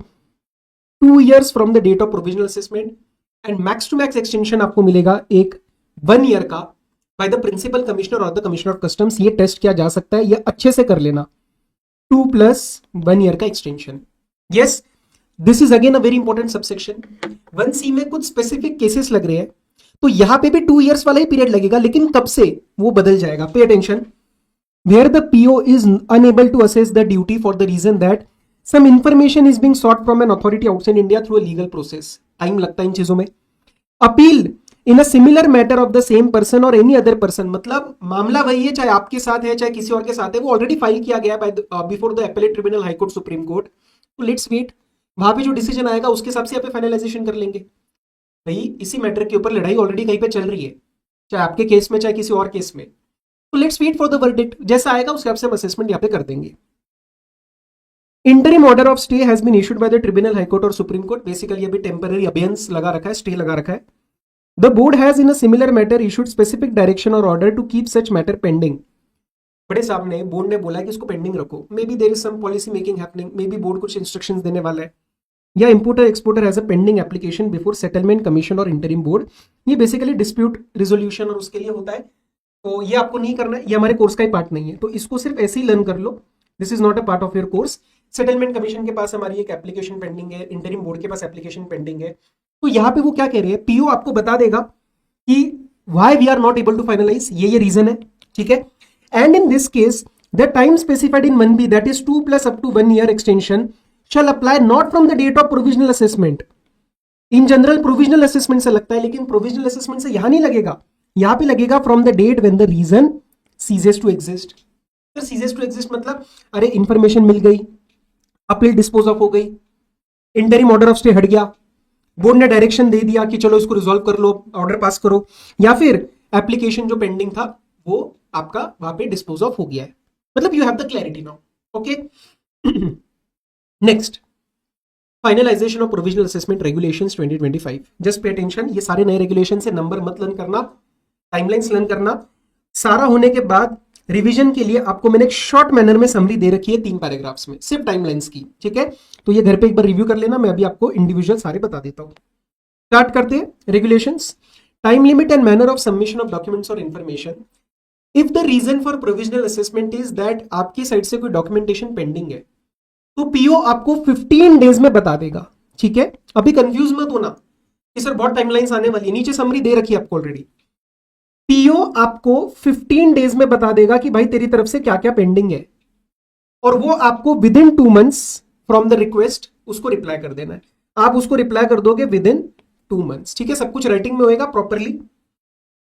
2 years from the date of provisional assessment and max to max extension आपको मिलेगा एक 1 year का बाय द प्रिंसिपल कमिश्नर और द कमिश्नर ऑफ कस्टम्स। ये टेस्ट किया जा सकता है, ये अच्छे से कर लेना। 2 + 1 year का extension. Yes, this is again a very important subsection. 1C में कुछ स्पेसिफिक केसेस लग रहे हैं, तो यहां पे भी 2 years वाला ही पीरियड लगेगा, लेकिन कब से वो बदल जाएगा। Pay attention. Where the PO is unable to assess the duty for the reason that some information is being sought from an authority outside India through a legal process. Time लगता है इन चीजों में। Appeal in a similar matter of the same person और एनी अदर पर्सन, मतलब मामला वही है, चाहे आपके साथ है चाहे किसी और के साथ है, वो ऑलरेडी फाइल किया गया by before the appellate tribunal, high court, supreme court. तो लेट्स वेट, वहां पे जो डिसीजन आएगा उसके हिसाब से आप फाइनलाइजेशन कर लेंगे। भाई इसी मैटर के ऊपर लड़ाई ऑलरेडी कहीं पे चल रही है, चाहे आपके केस में चाहे किसी और केस में। तो let's wait for the verdict, जैसा आएगा उसके हिसाब से हम असेसमेंट यहाँ पे कर देंगे। Interim order of stay has been issued by the tribunal, high court और सुप्रीम कोर्ट। बेसिकली अभी टेम्पररी अबेयंस लगा रखा है, स्टे लगा रखा है। The board has in a similar matter issued specific direction और order to keep such matter pending. बड़े साहब ने, बोर्ड ने बोला कि इसको पेंडिंग रखो। Maybe there is some policy making happening, maybe board कुछ इंस्ट्रक्शंस देने वाला है, या importer exporter has a pending application before settlement commission और इंटरिम बोर्ड। ये बेसिकली डिस्प्यूट रिजोल्यूशन और उसके लिए होता है, तो ये आपको नहीं करना है, ये हमारे कोर्स का ही पार्ट नहीं है, तो इसको सिर्फ ऐसे ही लर्न कर लो। This is not a part of your course. Settlement commission के पास हमारी एक एप्लीकेशन पेंडिंग है, इंटरिम बोर्ड के पास एप्लीकेशन पेंडिंग है। तो यहाँ पे वो क्या कह रहे हैं, पीओ आपको बता देगा कि why we are not able to finalize, ये रीजन है, ठीक है। And in this case the time specified in 1B, that is 2 + up to 1 year एक्सटेंशन shall apply not from the date of provisional assessment. In general provisional assessment से लगता है, लेकिन प्रोविजनल असेसमेंट से यहां नहीं लगेगा, यहां पे लगेगा from the date when the reason ceases to exist. Sir ceases to exist मतलब, अरे इंफॉर्मेशन मिल गई, अपील डिस्पोज ऑफ हो गई, इंटरिम ऑर्डर ऑफ स्टे हट गया, बोर्ड ने डायरेक्शन दे दिया कि चलो इसको रिजॉल्व कर लो, ऑर्डर पास करो, या फिर एप्लीकेशन जो पेंडिंग था वो आपका वहां पे डिस्पोज ऑफ हो गया है, मतलब you have the clarity now. Okay, next, finalisation of provisional assessment regulations 2025। Just pay attention, ये सारे नए रेगुलेशन से नंबर मत लर्न करना, टाइमलाइंस लर्न करना। सारा होने के बाद रिवीजन के लिए आपको मैंने एक शॉर्ट मैनर में समरी दे रखी है 3 पैराग्राफ्स में, सिर्फ टाइमलाइंस की, ठीक है। तो ये घर पे एक बार रिव्यू कर लेना, मैं अभी आपको इंडिविजुअल सारे बता देता हूं। स्टार्ट करते हैं regulations. Time limit and manner of submission of documents और information. If the reason for provisional assessment is that आपकी साइड से कोई डॉक्यूमेंटेशन पेंडिंग है, तो पीओ आपको 15 डेज में बता देगा, ठीक है। अभी कंफ्यूज मत होना कि सर बहुत टाइमलाइंस आने वाली है, नीचे समरी दे रखी है आपको ऑलरेडी। पीओ आपको 15 डेज में बता देगा कि भाई तेरी तरफ से क्या क्या पेंडिंग है, और वो आपको with in 2 months from the request उसको रिप्लाई कर देना है। आप उसको रिप्लाई कर दोगे विद इन 2 months, ठीक है। सब कुछ राइटिंग में होएगा प्रॉपरली।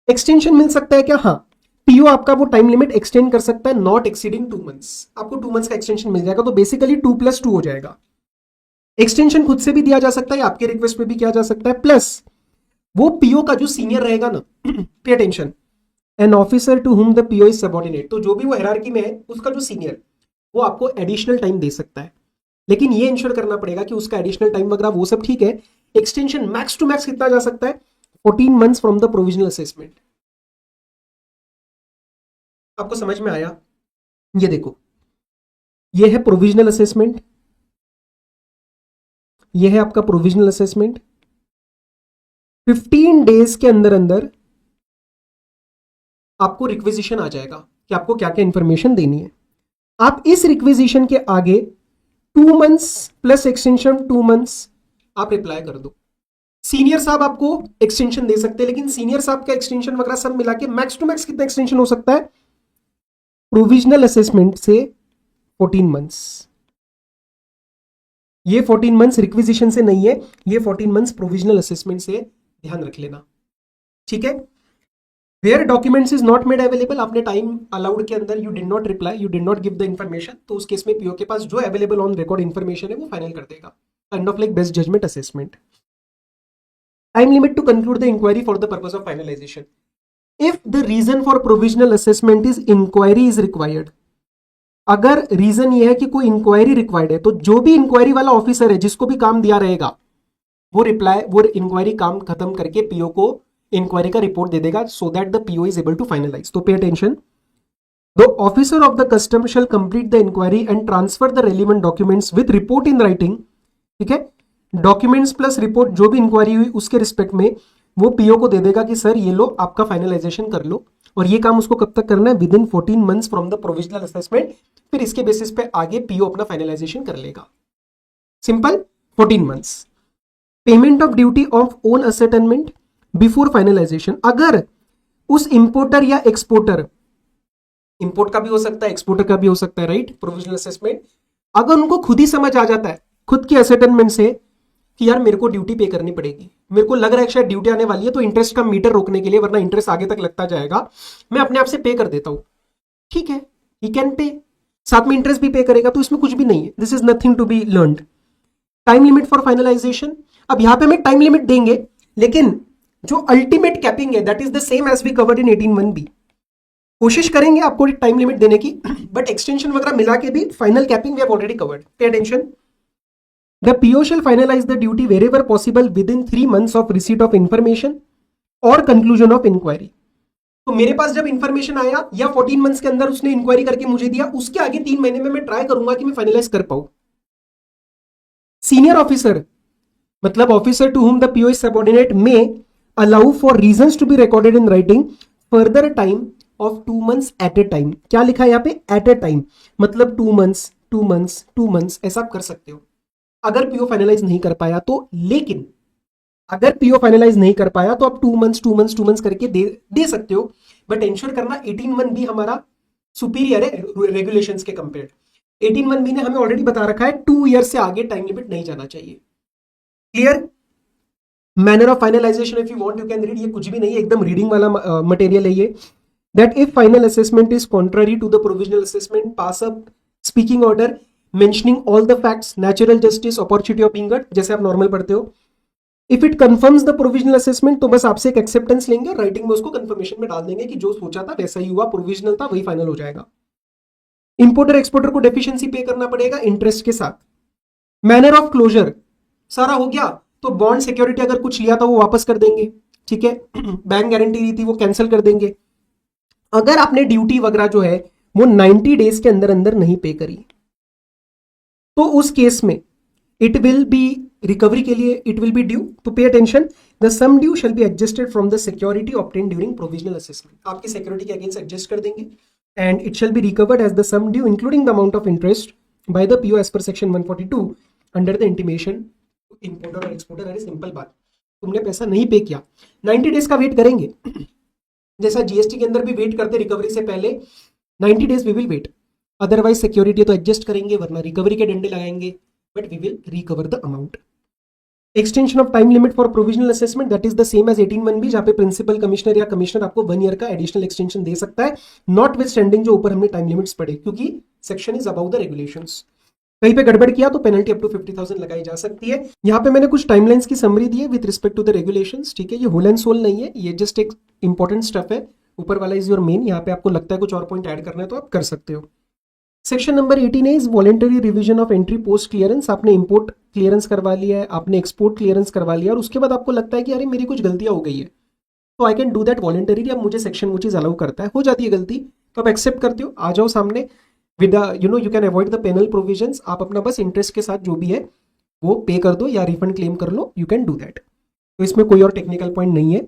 एक्सटेंशन मिल सकता है क्या? हाँ, पीओ आपका वो टाइम लिमिट एक्सटेंड कर सकता है, नॉट एक्सीडिंग 2 months। आपको 2 months का एक्सटेंशन मिल जाएगा, तो बेसिकली 2 + 2 हो जाएगा। एक्सटेंशन खुद से भी दिया जा सकता है, आपके रिक्वेस्ट पे भी किया जा सकता है, प्लस वो पीओ का जो सीनियर रहेगा ना, pay attention, an officer to whom the PO is subordinate, तो जो भी वो हायरार्की में है उसका जो सीनियर, वो आपको एडिशनल टाइम दे सकता है, लेकिन ये इंश्योर करना पड़ेगा कि उसका एडिशनल टाइम वगैरह वो सब ठीक है। एक्सटेंशन मैक्स टू मैक्स कितना जा सकता है? 14 months from the provisional assessment. आपको समझ में आया? ये देखो, ये है प्रोविजनल असेसमेंट, ये है आपका प्रोविजनल असेसमेंट। 15 डेज के अंदर अंदर आपको रिक्वेजिशन आ जाएगा कि आपको क्या क्या इंफॉर्मेशन देनी है। आप इस रिक्वेजिशन के आगे 2 months प्लस एक्सटेंशन 2 months आप रिप्लाई कर दो। सीनियर साहब आपको एक्सटेंशन दे सकते हैं, लेकिन सीनियर साहब का एक्सटेंशन वगैरह सब मिला के मैक्स टू मैक्स कितना एक्सटेंशन हो सकता है? प्रोविजनल असेसमेंट से 14 months। ये 14 months रिक्वेजिशन से नहीं है, ये 14 months प्रोविजनल असेसमेंट से, ध्यान रख लेना, ठीक है। Where documents is not made available, आपने टाइम अलाउड के अंदर you did not reply, you did not give the information, तो उस केस में पीओ के पास जो अवेलेबल ऑन रिकॉर्ड इन्फॉर्मेशन है वो फाइनल कर देगा, kind of like best judgement assessment. Time limit to conclude the inquiry for the purpose of finalization. If the reason for provisional assessment is inquiry is required, अगर रीजन ये है कि कोई इंक्वायरी रिक्वायर्ड है, तो जो भी इंक्वायरी वाला ऑफिसर है जिसको भी काम दिया रहेगा, वो इंक्वायरी काम खत्म करके पीओ को इंक्वायरी का रिपोर्ट दे देगा, so that the PO is able to finalise. तो pay attention, the officer of the custom shall complete the inquiry and transfer the relevant documents with report in writing. ठीक है, डॉक्यूमेंट्स प्लस रिपोर्ट जो भी इंक्वायरी हुई उसके रिस्पेक्ट में वो पीओ को दे देगा कि सर ये लो आपका फाइनलाइजेशन कर लो। और ये काम उसको कब तक करना है? With in 14 months from the provisional assessment. फिर इसके बेसिस पे आगे पीओ अपना फाइनलाइजेशन कर लेगा। Simple, 14 months. Payment of duty of own assessment before finalisation. अगर उस इंपोर्टर या एक्सपोर्टर, इंपोर्ट का भी हो सकता है एक्सपोर्टर का भी हो सकता है, राइट, प्रोविजनल असेसमेंट, अगर उनको खुद ही समझ आ जाता है खुद की असेटलमेंट से कि यार मेरे को ड्यूटी पे करनी पड़ेगी, मेरे को लग रहा है शायद ड्यूटी आने वाली है, तो इंटरेस्ट का मीटर रोकने के लिए, वरना इंटरेस्ट आगे तक लगता जाएगा, मैं अपने आप से पे कर देता हूं, ठीक है, ही कैन पे, साथ में इंटरेस्ट भी पे करेगा, तो इसमें कुछ भी नहीं है, this is nothing to be learned. Time limit for finalization, अब यहां पे हमें टाइम लिमिट देंगे, लेकिन जो अल्टीमेट कैपिंग है that is the same as we covered in 18(1)(b। कोशिश करेंगे आपको टाइम लिमिट देने की, बट एक्सटेंशन वगैरह मिला के भी final capping we have already covered. Pay attention, the PO shall finalize the duty wherever possible within 3 months of receipt of information or conclusion of inquiry। तो मेरे पास जब इंफॉर्मेशन आया या 14 मंथ्स के अंदर उसने इंक्वायरी करके मुझे दिया, उसके आगे 3 महीने में मैं ट्राई करूंगा कि मैं फाइनलाइज कर पाऊं। सीनियर ऑफिसर मतलब officer to whom the PO is subordinate may allow for reasons to be recorded in writing further time of 2 months at a time। क्या लिखा है यहाँ पे? at a time, मतलब 2 months 2 months 2 months ऐसा आप कर सकते हो अगर पीओ फाइनलाइज नहीं कर पाया तो। लेकिन अगर पीओ फाइनलाइज नहीं कर पाया तो आप 2 मंथ्स 2 मंथ्स 2 मंथ्स करके दे सकते हो, बट इंश्योर करना 18(1) भी हमारा सुपीरियर है रेगुलेशंस के कंपेयर। 18(1) भी ने हमें ऑलरेडी बता रखा है 2 ईयर से आगे टाइम लिमिट नहीं जाना चाहिए। Clear? Manner of finalization if you want you can read, ये कुछ भी नहीं है, एकदम रीडिंग वाला मटेरियल है ये। That if final assessment is contrary to the provisional assessment, pass up speaking order mentioning all the facts, natural justice, opportunity of being heard, जैसे आप नॉर्मल पढ़ते हो। If it confirms the provisional assessment, तो बस आपसे एक एक्सेप्टेंस लेंगे और राइटिंग में उसको कंफर्मेशन में डाल देंगे कि जो सोचा था वैसा ही हुआ, प्रोविजनल था वही फाइनल हो जाएगा। इंपोर्टर एक्सपोर्टर को डेफिशिएंसी पे करना पड़ेगा इंटरेस्ट के साथ। मैनर ऑफ क्लोजर सारा हो गया, तो बॉन्ड सिक्योरिटी अगर कुछ लिया था वो वापस कर देंगे, ठीक है, बैंक गारंटी दी थी वो कैंसिल कर देंगे। अगर आपने ड्यूटी वगैरह जो है वो 90 डेज के अंदर अंदर नहीं पे करी, तो उस केस में इट विल बी रिकवरी के लिए इट विल बी ड्यू। तो pay attention, the sum due shall be adjusted from the security obtained during provisional assessment. आपकी सिक्योरिटी के अगेंस्ट एडजस्ट कर देंगे and it shall be recovered as the sum due including the amount of interest by the PO as per section 142 under the intimation importer और एक्सपोर्टर। अरे सिंपल बात, तुमने पैसा नहीं पे किया, 90 डेज का वेट करेंगे, जैसा जीएसटी के अंदर भी वेट करते रिकवरी से पहले 90 days we will wait, otherwise security तो एडजस्ट करेंगे, वरना रिकवरी के डंडे लगाएंगे, but we will recover the amount. Extension of time limit for provisional assessment that is the same as 18(1)(b), जहां पे प्रिंसिपल कमिश्नर या कमिश्नर आपको 1 ईयर का एडिशनल एक्सटेंशन दे सकता है, नॉट विद स्टैंडिंग जो ऊपर हमने टाइम लिमिट्स पढ़े, क्योंकि section is about the regulations. कहीं पे गड़बड़ किया तो पेनल्टी अप टू 50,000 लगाई जा सकती है। यहाँ पे मैंने कुछ टाइमलाइंस की समरी दी है with respect to the regulations, ठीक है, ये होल एंड सोल नहीं है, ये जस्ट एक इंपॉर्टेंट स्टफ है, ऊपर वाला इज योर मेन। यहाँ पे आपको लगता है कुछ और पॉइंट ऐड करना है तो आप कर सकते हो। Section number 18 is voluntary revision of entry post clearance. आपने इंपोर्ट क्लियरेंस करवा लिया है, आपने एक्सपोर्ट क्लियरेंस करवा लिया और उसके बाद आपको लगता है कि अरे मेरी कुछ गलतियां हो गई है, तो I can do that voluntary. अब मुझे सेक्शन वो चीज अलाउ करता है, हो जाती है गलती तो आप एक्सेप्ट करते हो, आ जाओ सामने with you can avoid the penal provisions. आप अपना बस इंटरेस्ट के साथ जो भी है वो पे कर दो या रिफंड क्लेम कर लो, यू कैन डू दैट। तो इसमें कोई और टेक्निकल पॉइंट नहीं है।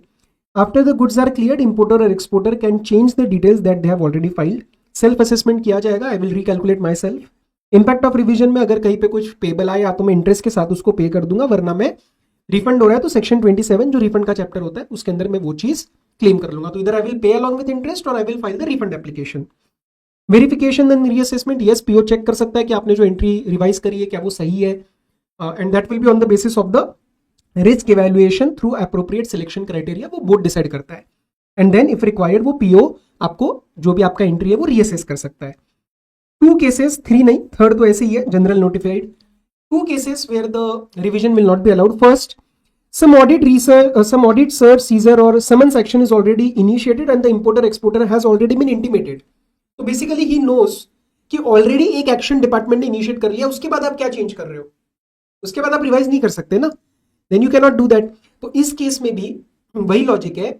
After the goods are cleared, importer और exporter can change the details that they have already filed. Self assessment किया जाएगा, I will recalculate myself. Impact of revision में अगर कहीं पे कुछ पेबल आए या तो मैं इंटरेस्ट के साथ उसको पे कर दूंगा, वरना मैं रिफंड हो रहा है तो सेक्शन 27 जो रिफंड का चैप्टर होता है उसके अंदर मैं वो चीज क्लेम कर लूंगा। तो इधर I will pay along with interest और I will file the refund application. Verification and reassessment, yes PO check कर सकता है कि आपने जो एंट्री रिवाइज करी है क्या वो सही है, and that will be on the basis of the risk evaluation through appropriate selection criteria, वो बोर्ड डिसाइड करता है। एंड देन इफ रिक्वायर्ड वो पीओ आपको जो भी आपका एंट्री है वो रीअसेस कर सकता है। 2 केसेस, 3 नहीं, थर्ड तो ऐसे ही है, general notified. 2 cases where the revision will not be allowed. First, some audit search, seizure or summons action is already initiated and the importer exporter has already been intimated. So basically he knows कि ऑलरेडी एक एक्शन डिपार्टमेंट ने इनिशिएट कर लिया, उसके बाद आप क्या चेंज कर रहे हो, उसके बाद आप रिवाइज नहीं कर सकते ना, then you can not do that. तो इस केस में भी वही लॉजिक है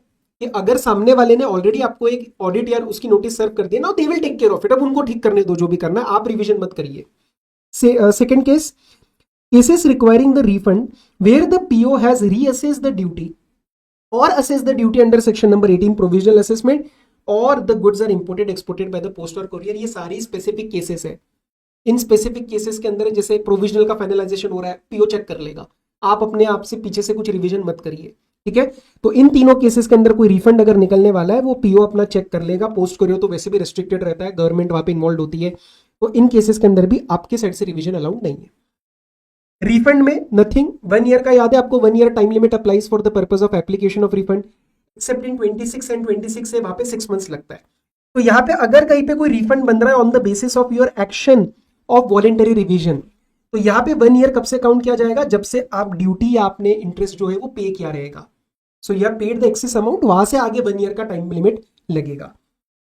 कि अगर सामने वाले ने ऑलरेडी आपको एक ऑडिट या उसकी नोटिस सर्व कर दिया ना, they will take care of it, अब उनको ठीक करने दो जो भी करना है, आप रिवीजन मत करिए। Second case, cases requiring the refund where the PO has reassessed the duty or assessed the duty under section number 18 provisional assessment or the goods are imported exported by the post or courier, ये सारी स्पेसिफिक केसेस है। इन स्पेसिफिक केसेस के अंदर जैसे प्रोविजनल का फाइनलाइजेशन हो रहा है, पीओ चेक कर लेगा, आप अपने आप से पीछे से कुछ रिवीजन मत करिए, ठीक है। तो इन तीनों केसेस के अंदर कोई रिफंड अगर निकलने वाला है वो पीओ अपना चेक कर लेगा। पोस्ट करियो तो वैसे भी रेस्ट्रिक्टेड रहता है, गवर्नमेंट वहां पे इन्वॉल्व होती है, तो इन केसेस के अंदर भी आपके साइड से रिवीजन अलाउड नहीं है। रिफंड में नथिंग, 1 ईयर का याद है आपको, 1 year time limit applies for the purpose of application of refund, accept in 26 and 26 से वहां पे 6 मंथ्स लगता है। तो यहाँ पे अगर कहीं पे कोई रिफंड बन रहा है on the basis of your action of voluntary revision, तो यहाँ पे 1 ईयर कब से काउंट किया जाएगा, जब से आप ड्यूटी या आपने इंटरेस्ट जो है वो पे किया रहेगा। So you have paid the excess amount, वहां से आगे 1 ईयर का टाइम लिमिट लगेगा।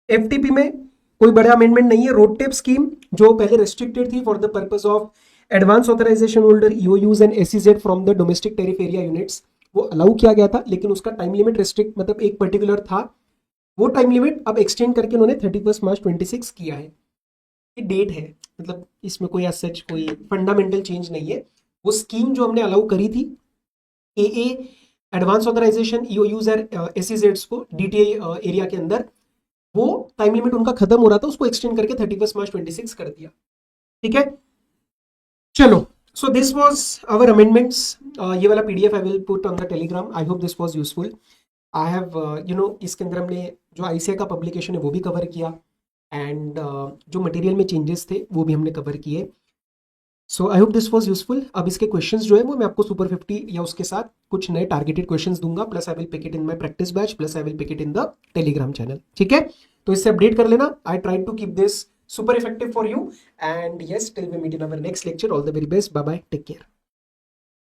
एफटीपी में कोई बड़ा अमेंडमेंट नहीं है। रोड टेप स्कीम जो पहले रेस्ट्रिक्टेड थी for the purpose of advance authorisation holder, EOUs and SEZ from the domestic tariff area units, वो अलाउ किया गया था, लेकिन उसका टाइम लिमिट रेस्ट्रिक्ट मतलब एक पर्टिकुलर था, वो टाइम लिमिट अब एक्सटेंड करके उन्होंने 31 मार्च 26 किया है। ये डेट है, मतलब इसमें कोई सच कोई फंडामेंटल चेंज नहीं है। वो स्कीम जो हमने अलाउ करी थी एए एडवांस ऑथराइजेशन ईओयूज और एसईजेड्स को डीटीए एरिया के अंदर, वो टाइम लिमिट उनका खत्म हो रहा था, उसको एक्सटेंड करके 31 मार्च 26 कर दिया, ठीक है। चलो, so this was our amendments. ये वाला PDF I will put on the Telegram. I hope this was useful. I have इसके अंदर हमने जो आईसीआई का पब्लिकेशन है वो भी कवर किया, एंड जो मटेरियल में चेंजेस थे वो भी हमने कवर किए। So I hope this was useful. अब इसके क्वेश्चंस जो है वो मैं आपको सुपर 50 या उसके साथ कुछ नए टारगेटेड क्वेश्चंस दूंगा, plus I will pick it in my practice batch, plus I will pick it in the Telegram channel, ठीक है। तो इससे अपडेट कर लेना। I try to keep this super effective for you, and yes, till we meet in our next lecture, all the very best, bye bye, take care.